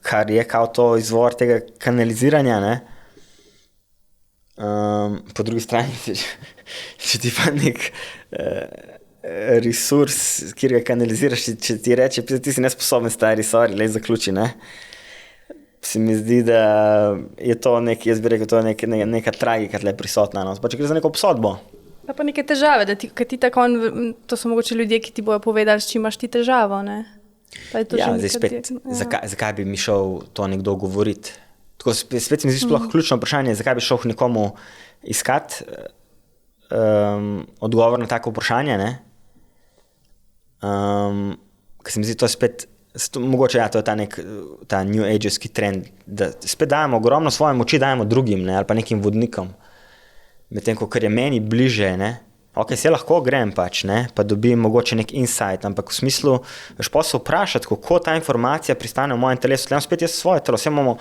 kar je kao to izvor tega kanaliziranja, ne. Po drugi strani, če ti pa nek resurs, kjer ga kanaliziraš, če ti reče, ti si nesposoben, stari, sorry, zaključi, ne. Se mi zdi, da je to jaz bi rekel, to je neka tragika tle prisotna, no. Pa če gre za neko obsodbo. Pa neke težave, da ti tako, to so mogoče ljudje, ki ti bojo povedali, s čim imaš ti težavo, ne. Ja, zdaj spet, zakaj bi mi šel to nekdo govoriti? Tako spet se mi zdi sploh ključno vprašanje, zakaj bi šel nekomu iskati odgovor na tako vprašanje, ne? Ker se mi zdi to spet, mogoče to je ta new ageovski trend, da spet dajemo ogromno svoje moči, dajemo drugim, ne, ali pa nekim vodnikom. Medtem, ko kar je meni bliže, ne, ok, se lahko grem pač, ne, pa dobim mogoče nek insight, ampak v smislu, veš pa se vprašati, kako ta informacija pristane v mojem telesu, tle spet jaz svoje telo, vse imamo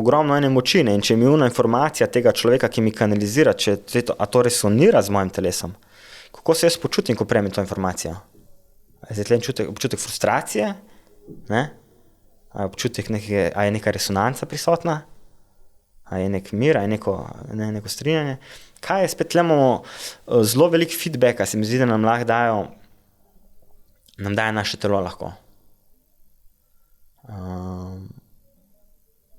ogromno ene moči, ne, in če mi una informacija tega človeka, ki mi kanalizira, a to resonira z mojim telesom, kako se jaz počutim, ko prejmem to informacijo? A je tle občutek frustracije, ne, a je neka resonanca prisotna, a je nek mir, a je neko strinjanje. Kaj je spet, tle imamo zelo velik feedbacka, se mi zdi, da nam daje naše telo lahko.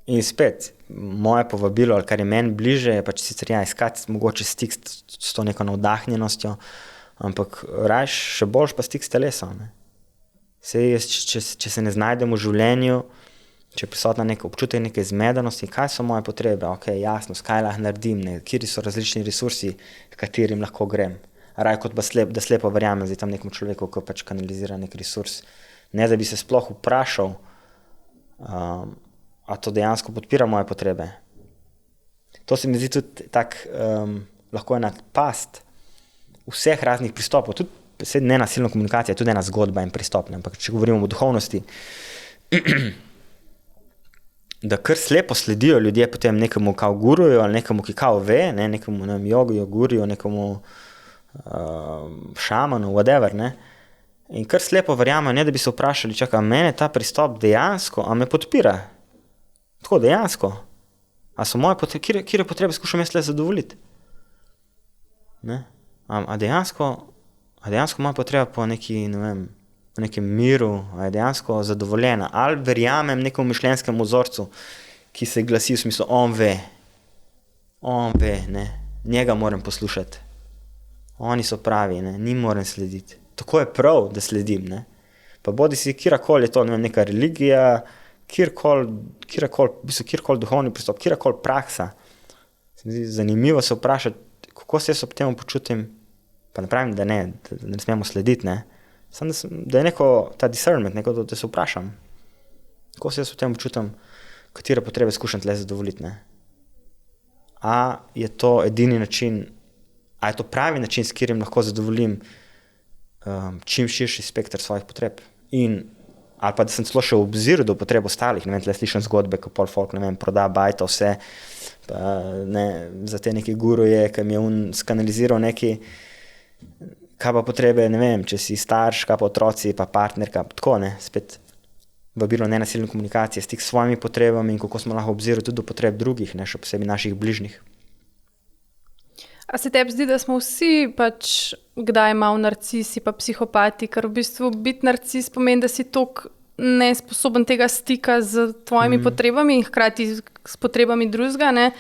In spet, moje povabilo, ali kar je meni bliže, je pač sicer iskati mogoče stik s to neko navdahnjenostjo, ampak rajš še boljš pa stik s telesom, ne. Sej jaz, če se ne znajdem v življenju, če je prisotna nek občutek neke zmedenosti, kaj so moje potrebe, jasno, kaj lahko naredim, kje so različni resursi, k katerim lahko grem. Raj kot da slepo verjamem zdaj tam nekom človeku, ko pač kanalizira nek resurs. Ne, da bi se sploh vprašal, a to dejansko podpira moje potrebe. To se mi zdi tudi lahko ena past vseh raznih pristopov, tudi ne nasilna komunikacija, tudi ena zgodba in pristop, ampak če govorimo o duhovnosti, da kar slepo sledijo ljudje potem nekemu kao guruju ali nekemu, ki kao ve, nekemu joguju, guriju, nekemu šamanu, whatever, ne. In kar slepo verjamem, ne da bi se vprašali, čakaj, mene ta pristop dejansko, a me podpira? Tako dejansko. A so moje potrebe, kire potrebe skušam jaz le zadovoljiti? Ne? A dejansko moja potreba po neki, ne vem, po nekem miru, a je dejansko zadovoljena? Ali verjamem nekemu mišljenjskemu vzorcu, ki se glasi v smislu, on ve, ne? Njega moram poslušati. Oni so pravi, ne? Njim moram slediti. Tako je prav, da sledim, ne? Pa bodi si kjerkoli je to, ne vem, neka religija, kjerkoli duhovni pristop, kjerkoli praksa. Zanimivo se vprašati, kako se jaz ob tem počutim, pa ne pravim, da ne smemo slediti, ne? Samo da je ta discernment, da se vprašam, kako se jaz ob tem počutim, katere potrebe skušam tle zadovoljiti, ne? A je to edini način, a je to pravi način, s katerim lahko zadovoljim čim širši spekter svojih potreb. Ali pa da sem celo še v obziru do potreb ostalih, ne vem, tle slišam zgodbe, ko pol folk, ne vem, proda bajta vse, pa ne, za te neki guruje, ki mi je skanaliziral neki, kaj pa potrebe, ne vem, če si starš, kaj pa otroci, pa partnerka, tako, ne, spet vabilo nenasilne komunikacije, stik s svojimi potrebami in kako smo lahko v obziru tudi do potreb drugih, ne, še posebej naših bližnjih. A se tebi zdi, da smo vsi pač kdaj malo narcisi pa psihopati, ker v bistvu biti narcis pomeni, da si toliko nesposoben tega stika z tvojimi potrebami in hkrati s potrebami drugega, ne?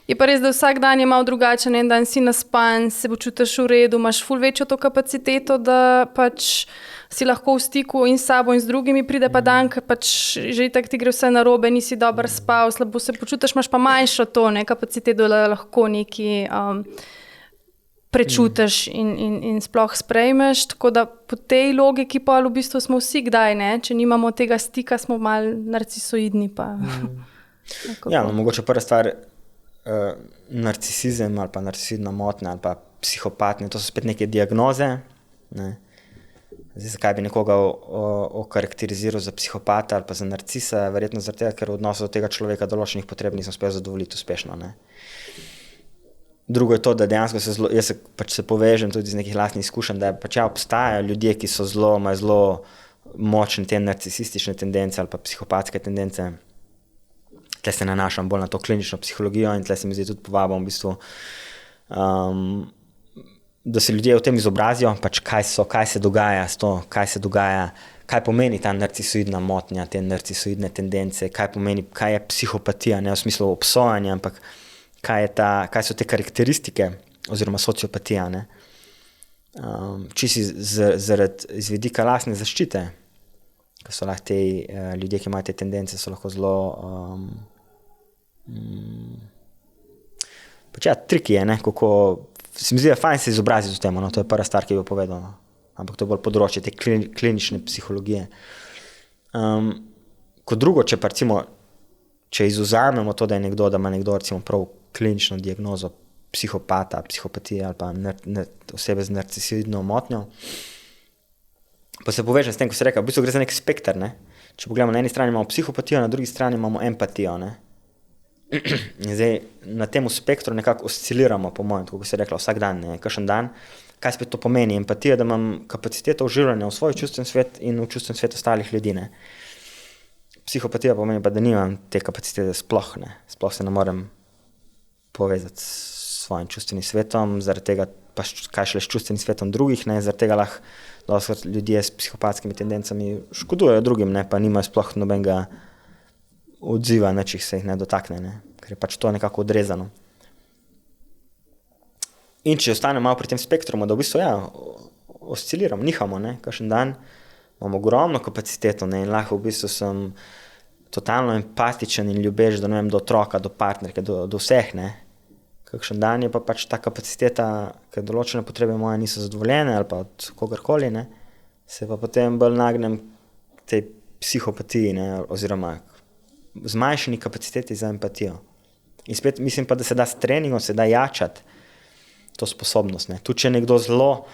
Je pa res, da vsak dan je malo drugačen, en dan si naspan, se počutiš v redu, imaš ful večjo to kapaciteto, da pač si lahko v stiku in s sabo in z drugimi, pride pa dan, ker pač že itak ti gre vse narobe, nisi dobro spal, slabo se počutiš, imaš pa manjšo to, ne, kapaciteto, da lahko neki prečutiš in sploh sprejmeš, tako da po tej logiki pa v bistvu smo vsi kdaj, ne, če nimamo tega stika, smo malo narcisoidni pa. Ja, no, mogoče prva stvar, narcisizem ali pa narcisoidna motnja ali pa psihopatne, to so spet neke diagnoze, ne. Zdaj, zakaj bi nekoga okarakteriziral za psihopata ali pa za narcisa, verjetno zaradi tega, ker v odnosu do tega človeka določenih potreb nisem uspel zadovoljiti uspešno, ne. Drugo je to, da dejansko jaz se povežem tudi z nekih lastnih izkušenj, da pač obstajajo ljudje, ki so imajo zelo močne te narcisistične tendence ali pa psihopatske tendence. Tle se nanašam bolj na to klinično psihologijo in tle se mi zdi tudi povabam v bistvu, da se ljudje o tem izobrazijo, pač kaj se dogaja s to, kaj pomeni ta narcisoidna motnja, te narcisoidne tendence, kaj je psihopatija, ne v smislu obsojanja, ampak kaj so te karakteristike oziroma sociopatija, ne. Čisto zaradi izvedika lastne zaščite, ko so lahko te ljudje, ki imajo te tendence, so lahko zelo pač triki je, ne, kako se mi zdi, da fajn se izobraziti v tem, no, to je prva stvar, ki bi povedal, no. Ampak to je bolj področje te klinične psihologije. Kot drugo, če izvzamemo to, da ima nekdo recimo prav klinično diagnozo psihopata, psihopatije ali pa osebe z narcisoidno motnjo, pa se povežem s tem, ko se rekel, v bistvu gre za nek spekter, ne. Če pogledamo, na eni strani imamo psihopatijo, na drugi strani imamo empatijo, ne. In zdaj na tem spektru nekako osciliramo, po mojem, tako kot se je rekla, vsak dan, ne, kakšen dan. Kaj spet to pomeni? Empatija, da imam kapaciteto vživljanja v svoj čustven svet in v čustven svet ostalih ljudi, ne. Psihopatija pomeni pa, da nimam te kapacitete sploh, ne. Sploh se ne morem povezati s svojim čustvenim svetom, zaradi tega pa kaj šele s čustvenim svetom drugih, ne, zaradi tega lahko dostakrat ljudje s psihopatskimi tendencami škodujejo drugim, ne, pa nimajo sploh nobenega odziva, nič se jih ne dotakne, ne, ker je pač to nekako odrezano. In če ostanem malo pri tem spektrumu, da v bistvu osciliram, nihamo, ne, kakšen dan imam ogromno kapaciteto, ne, in lahko v bistvu sem totalno empatičen in ljubeč do, ne vem, do otroka, do partnerke, do vseh, ne. Kakšen dan je pa pač ta kapaciteta, ker določene potrebe moje niso zadovoljene ali pa od kogarkoli, ne, se pa potem bolj nagnem k tej psihopatiji, ne, oziroma zmanjšani kapaciteti za empatijo. In spet mislim pa, da se da s treningom, se da jačati to sposobnost, ne. Tudi če je nekdo zelo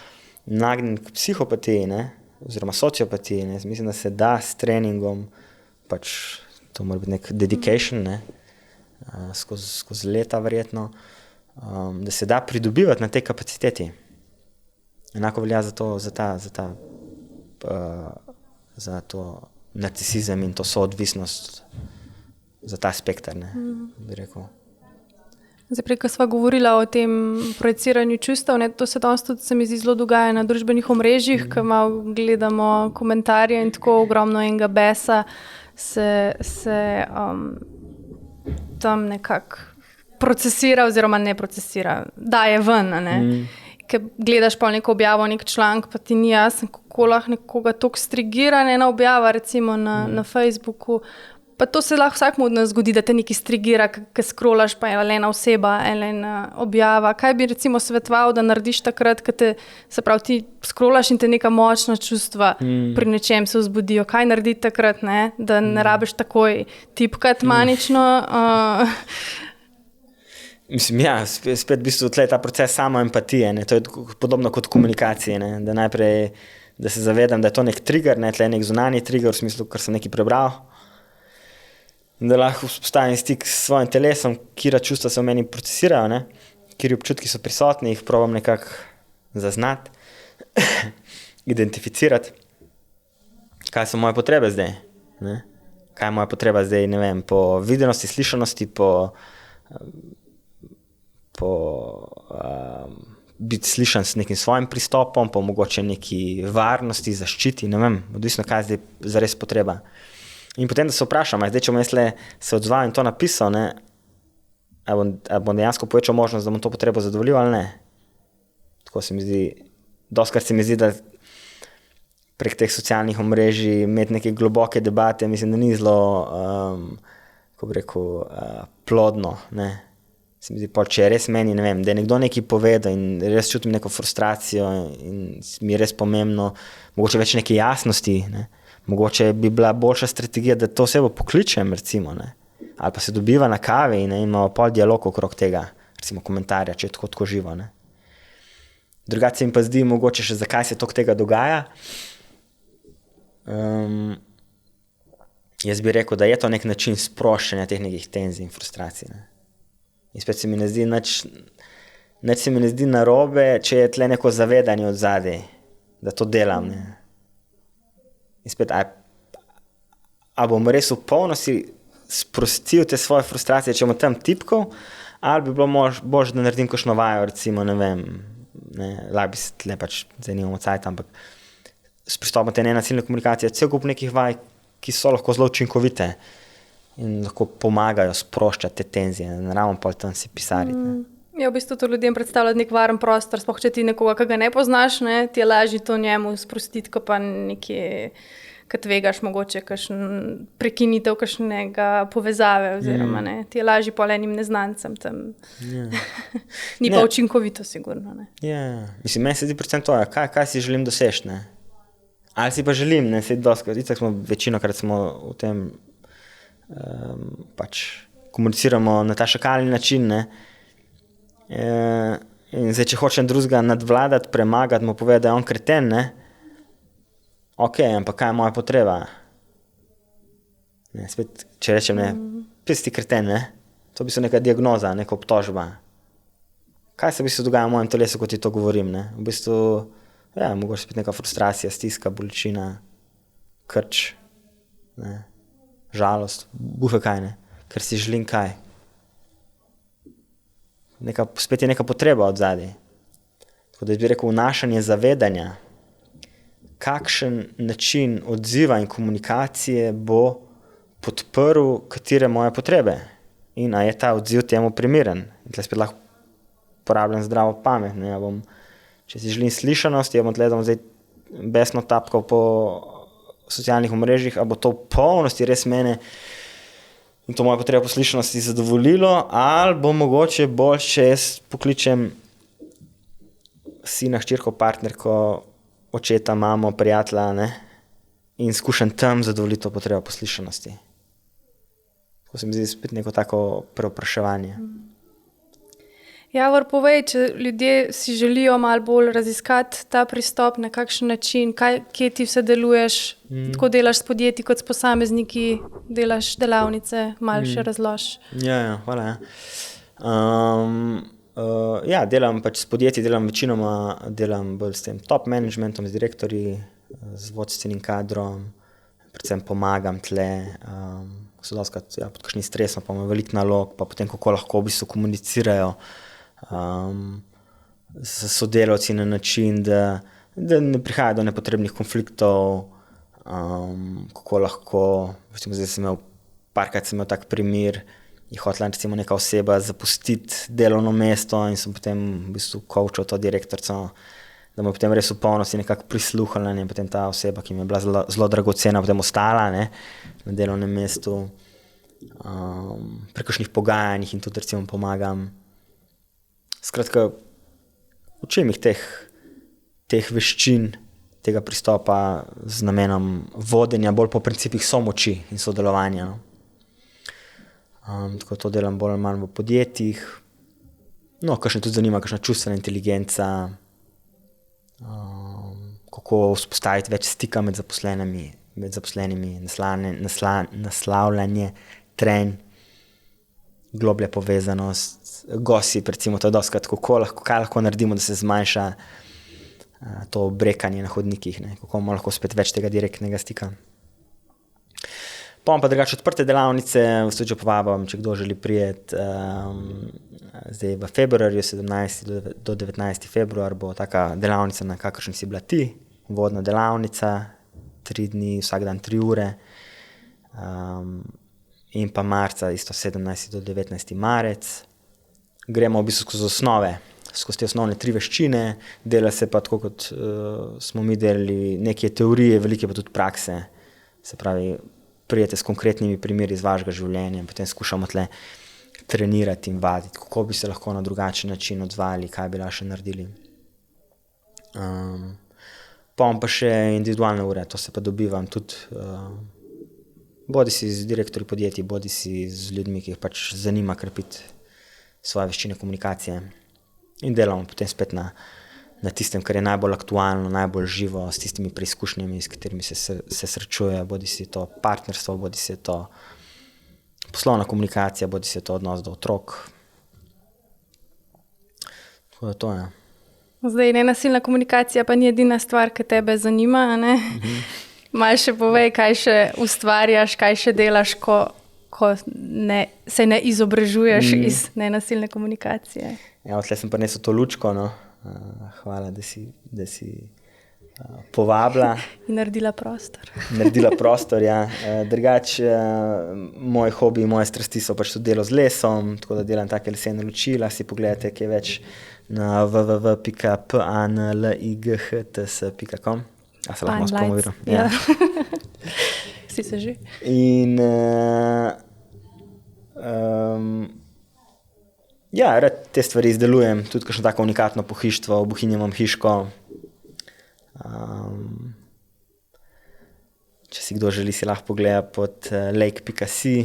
nagnjen k psihopatiji, ne, oziroma sociopatiji, ne, mislim, da se da s treningom, pač to mora biti nek dedication, ne, skozi leta verjetno, da se da pridobivati na tej kapaciteti. Enako velja za to narcisizem in to soodvisnost, za ta spektar, ne, bi rekel. Zdaj, prej, ko sva govorila o tem projiciranju čustev, ne, to se danes tudi, se mi zdi, zelo dogaja na družbenih omrežjih, ko malo gledamo komentarje in tako ogromno enega besa se tam nekako procesira oziroma ne procesira, daje ven, ne. Ker gledaš pa neko objavo, nek članek, pa ti ni jasno, kako lahko nekoga toliko strigira, ena objava recimo na Facebooku. Pa to se lahko vsakmu od nas zgodi, da te nekaj strigira, ko scrollaš, pa je ena oseba, ena objava. Kaj bi recimo svetoval, da narediš takrat, ko te, se pravi, ti scrollaš in te neka močna čustva pri nečem se vzbudijo. Kaj narediti takrat, ne? Da ne rabiš takoj tipkati manično? Mislim, ja, spet v bistvu tle ta proces samo empatije, ne? To je podobno kot komunikacije, ne? Da najprej, da se zavedam, da je to nek trigger, ne? Tle je nek zunanji trigger, v smislu, ker sem nekaj prebral. Da lahko vzpostavim stik s svojim telesom, kira čustva se v meni procesirajo, ne? Kiri občutki so prisotni, jih probam nekako zaznati, identificirati, kaj so moje potrebe zdaj, ne? Kaj je moja potreba zdaj, ne vem, po videnosti, slišanosti, biti slišan s nekim svojim pristopom, po mogoče neki varnosti, zaščiti, ne vem, odvisno, kaj je zdaj zares potreba. In potem, da se vprašam, zdaj, če bom jaz se odzval in to napisal, ne, a bom dejansko povečal možnost, da bom to potrebo zadovoljil ali ne. Tako se mi zdi, dostikrat se mi zdi, da prek teh socialnih omrežij imeti neke globoke debate, mislim, da ni zelo, kako bi rekel, plodno, ne. Se mi zdi, če je res meni, ne vem, da je nekdo nekaj povedal in res čutim neko frustracijo in mi je res pomembno, mogoče več neke jasnosti, ne. Mogoče bi bila boljša strategija, da to osebo pokličem, recimo, ne. Ali pa se dobiva na kavi in imamo pol dialog okrog tega, recimo komentarja, če je tako živo, ne. Drugače se mi pa zdi mogoče še, zakaj se toliko tega dogaja. Jaz bi rekel, da je to nek način sproščanja teh nekih tenzij in frustracij, ne. In spet se mi ne zdi nič se mi ne zdi narobe, če je tle neko zavedanje od zadaj, da to delam, ne. In spet, a bom res v polnosti sprostil te svoje frustracije, če bom tam tipkal, ali bi bilo boljše, da naredim kakšno vajo, recimo, ne vem, ne, lahko bi se tle pač, zdaj nimamo cajta, ampak s pristopom te nenasilne komunikacije, cel kup nekih vaj, ki so lahko zelo učinkovite in lahko pomagajo sproščati te tenzije, ne rabimo pol tam si pisariti, ne. Ja, v bistvu to ljudem predstavljati nek varen prostor, sploh če ti nekoga, ki ga ne poznaš, ne, ti je lažje to njemu sprostiti, ko pa nekje, ko tvegaš mogoče prekinitev kakšnega povezave oziroma, ne, ti je lažje pol enim neznancem tam. Ni pa učinkovito, sigurno, ne. Ja, mislim, meni se zdi predvsem to, kaj si želim doseči, ne. Ali si pa želim, ne, itak smo večinokrat smo v tem, pač komuniciramo na ta šakalni način, ne. In zdaj, če hočem drugega nadvladati, premagati, mu povedati, da je on kreten, ne, ok, ampak kaj je moja potreba? Ne, spet, če rečem, ne, ti kreten, ne, to bi se neka diagnoza, neka obtožba. Kaj se v bistvu dogaja v mojem telesu, ko ti to govorim, ne? V bistvu, ja, mogoče spet neka frustracija, stiska, bolečina, krč, ne, žalost, bufe kaj, ne, ker si želim kaj. Spet je neka potreba od zadaj. Tako da bi rekel, vnašanje zavedanja, kakšen način odziva in komunikacije bo podprl katere moje potrebe in a je ta odziv temu primeren. In tle spet lahko porabljam zdravo pamet. Ne? Če si želim slišanosti, bom tle zdaj besno tapkal po socialnih omrežjih, ali bo to v polnosti res mene in to moja potreba poslušanosti zadovoljilo, ali bo mogoče bolj, če jaz pokličem sina, hčerko, partnerko, očeta, mamo, prijatelja, ne, in skušam tam zadovoljiti to potrebo poslušanosti. To se mi zdi spet neko tako preopraševanje. Javor, povej, če ljudje si želijo malo bolj raziskati ta pristop, na kakšen način, kje ti vse deluješ, tako delaš s podjetji kot s posamezniki, delaš delavnice, malo še razlož. Ja, hvala. Delam pač s podjetji, delam bolj s tem top managementom, z direktorji, z vodstvenim kadrom, predvsem pomagam tle, so dostakrat pod kakšnim stresom, pa imam veliko nalog, pa potem kako lahko v bistvu komunicirajo s sodelavci na način, da ne prihaja do nepotrebnih konfliktov, kako lahko, zdaj sem imel tak primer, je hotela recimo neka oseba zapustiti delovno mesto in sem potem v bistvu coachal to direktorico, da mu potem res v polnosti nekako prisluhala in potem ta oseba, ki mi je bila zelo dragocena, potem ostala, ne, na delovnem mestu, pri kakšnih pogajanjih in tudi recimo pomagam. Skratka, učim jih teh veščin, tega pristopa z namenom vodenja, bolj po principih somoči in sodelovanja. No. Tako to delam bolj ali manj v podjetjih. No, kakšne tudi zanima, kakšna čustvena inteligenca, kako vzpostaviti več stika med zaposlenimi, naslavljanje, trenj, globlja povezanost, gossip, recimo, to je dostakrat, kaj lahko naredimo, da se zmanjša to brekanje na hodnikih, ne? Kako imamo lahko spet več tega direktnega stika. Pa drugače odprte delavnice, v studio povabim, če kdo želi prijeti, zdaj v februarju, 17. do 19. februar bo taka delavnica, na kakršni si bila ti, vodna delavnica, 3 dni, vsak dan 3 ure, in pa marca, isto 17. do 19. marec. Gremo v bistvu skozi te osnovne 3 veščine, dela se pa tako, kot smo mi delali, nekaj teorije, veliko pa tudi prakse, se pravi, prijete s konkretnimi primeri iz vašega življenja in potem skušamo tle trenirati in vaditi, kako bi se lahko na drugačen način odzvali, kaj bi lahko še naredili. Pa še individualne ure, to se pa dobivam tudi bodi si z direktorji podjetij, bodi si z ljudmi, ki jih pač zanima krepiti svoje veščine komunikacije. In delamo potem spet na tistem, kar je najbolj aktualno, najbolj živo, s tistimi preizkušnjami, s katerimi se srečuje, bodi si to partnerstvo, bodi si to poslovna komunikacija, bodi si to odnos do otrok. Tako da to je. Zdaj, nenasilna komunikacija pa ni edina stvar, ki tebe zanima, ne? Malo še povej, kaj še ustvarjaš, kaj še delaš, ko se ne izobražuješ iz nenasilne komunikacije. Ja, tle sem prinesel to lučko, no. Hvala, da si povabila. In naredila prostor. Naredila prostor, ja. Drugače, moj hobi, moje strasti so pač tudi delo z lesom, tako da delam take lesene luči, lahko si pogledate, kaj več na www.panlights.com. A se lahko spromoviram. Ja. Si se že. In rad te stvari izdelujem, tudi kakšno tako unikatno pohištvo, v Bohinju imam hiško. Če si kdo želi, si lahko pogleda pod lake.si.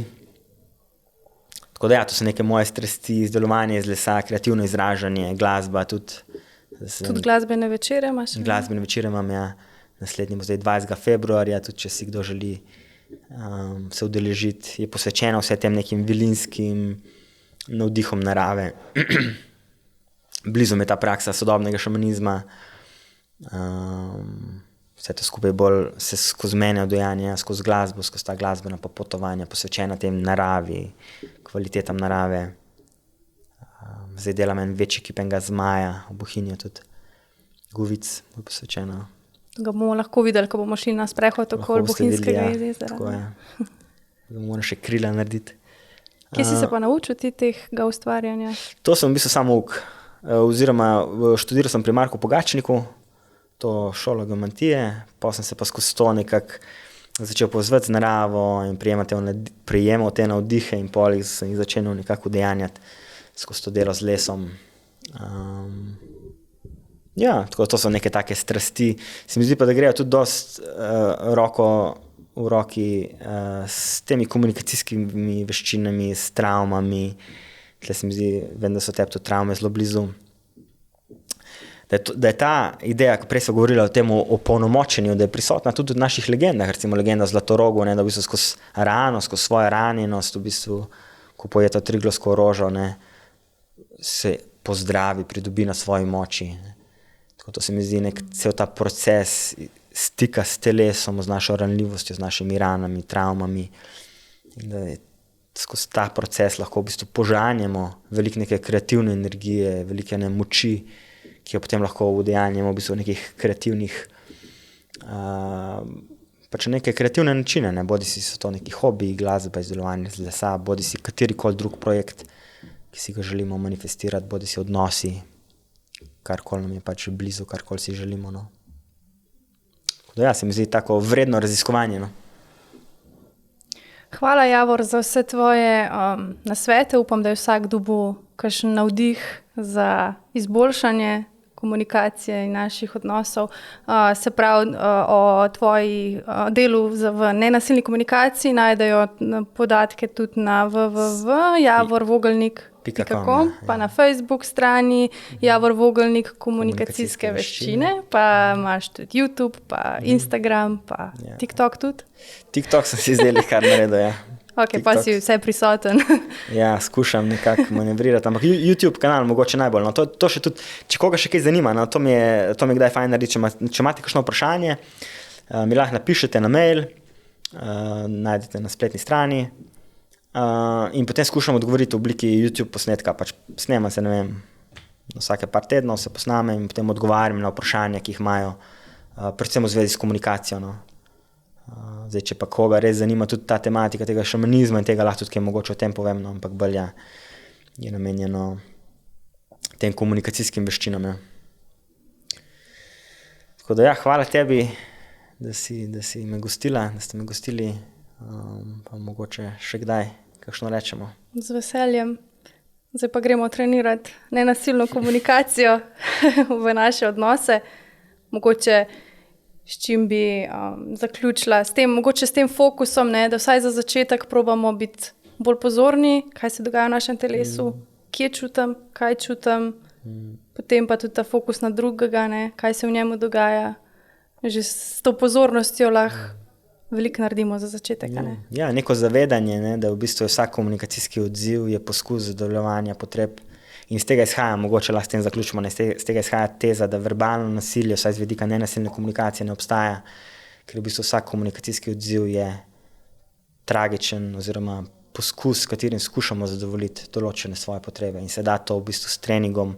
Tako da to so neke moje strasti, izdelovanje iz lesa, kreativno izražanje, glasba tudi. Tudi glasbene večere imaš? Glasbene večere imam, ja. Naslednji bo zdaj 20. februarja, tudi če si kdo želi se udeležiti, je posvečeno vse tem nekim vilinskim navdihom narave. Blizu me ta praksa sodobnega šamanizma. Vse to skupaj bolj se skozi mene odojanja, skozi glasbo, skozi ta glasbena popotovanja, posvečena tem naravi, kvalitetam narave. Zdaj delam en večji kip enega zmaja, v Bohinju tudi Guvic, bo posvečeno. Ga bomo lahko videli, ko bomo šli na sprehod okoli Bohinjskega jezera. Tako je. Da moram še krila narediti. Kje si se pa naučil tega ustvarjanja? To sem v bistvu samo uk. Oziroma študiral sem pri Marku Pogačniku, to šolo geomantije, pa sem se pa skozi to nekako začel povezovati z naravo in prijemal te navdihe in polih sem jih začel nekako udejanjati skozi to delo z lesom. Ja, tako to so neke take strasti. Se mi zdi pa, da grejo tudi dost roko v roki s temi komunikacijskimi veščinami, s travmami. Tle se mi zdi, vem, da so tebi tudi travme zelo blizu. Da je ta ideja, ko prej so govorila o tem opolnomočenju, da je prisotna tudi v naših legendah, recimo legenda o Zlatorogu, ne, da v bistvu skozi rano, skozi svojo ranjenost, v bistvu, ko poje to triglavsko rožo, ne, se pozdravi, pridobi na svoji moči. Ne. Tako to se mi zdi cel ta proces stika s telesom, z našo ranljivostjo, z našimi ranami, travmami. In da je skozi ta proces lahko v bistvu požanjemo veliko neke kreativne energije, velike moči, ki jo potem lahko udejanjamo v bistvu nekih kreativnih, pač neke kreativne načine, ne? Bodisi so to neki hobiji, glasba, izdelovanje z lesa, bodisi katerikoli drug projekt, ki si ga želimo manifestirati, bodisi odnosi, karkoli nam je pač blizu, karkoli si želimo. No? Da ja, se mi zdi tako vredno raziskovanje. No? Hvala, Javor, za vse tvoje nasvete. Upam, da je vsak dobil kakšen navdih za izboljšanje komunikacije in naših odnosov. Se pravi, o tvoji delu v nenasilni najdejo podatke tudi na www.javorvogelnik.com, pa na Facebook strani Javor Vogelnik komunikacijske veščine, pa imaš tudi YouTube, pa Instagram, pa TikTok tudi. TikTok sem si zdaj kar naredil, ja. Ok, TikTok. Pa si vse prisoten. Ja, skušam nekako manevrirati, ampak YouTube kanal mogoče najbolj. No, to še tudi, če koga še kaj zanima, no, to mi je kdaj fajn narediti, če imate kakšno vprašanje, mi lahko napišete na mail, najdete na spletni strani in potem skušam odgovoriti v obliki YouTube posnetka, pač snema se, ne vem, vsake par tednov se posname in potem odgovarjam na vprašanja, ki jih imajo, predvsem v zvezi s komunikacijo, no. Zdaj, če pa koga res zanima tudi ta tematika tega šamanizma in tega lahko tudi kaj mogoče o tem povem, no, ampak bolj je namenjeno tem komunikacijskim veščinam. Ja. Tako da ja, hvala tebi, da si me gostila, da ste me gostili, pa mogoče še kdaj kakšno rečemo. Z veseljem. Zdaj pa gremo trenirati nenasilno komunikacijo v naše odnose. Mogoče s čim bi zaključila, mogoče s tem fokusom, ne, da vsaj za začetek probamo biti bolj pozorni, kaj se dogaja v našem telesu, kje čutim, kaj čutim, potem pa tudi ta fokus na drugega, ne, kaj se v njemu dogaja. Že s to pozornostjo lahko veliko naredimo za začetek. Ne. Ja, neko zavedanje, ne, da v bistvu vsak komunikacijski odziv je poskus zadovoljevanja potreb. In z tega izhaja, mogoče lahko s tem zaključimo, z tega izhaja teza, da verbalno nasilje, vsaj z vidika nenasilne komunikacije, ne obstaja, ker v bistvu vsak komunikacijski odziv je tragičen oziroma poskus, s katerim skušamo zadovoljiti določene svoje potrebe. In se da to v bistvu s treningom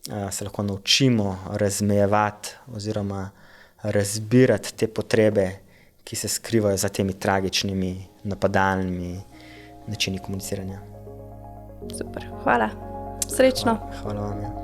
se lahko naučimo razmejevati oziroma razbirati te potrebe, ki se skrivajo za temi tragičnimi, napadalnimi načini komuniciranja. Super, hvala. Srečno. Hvala vam. Ja.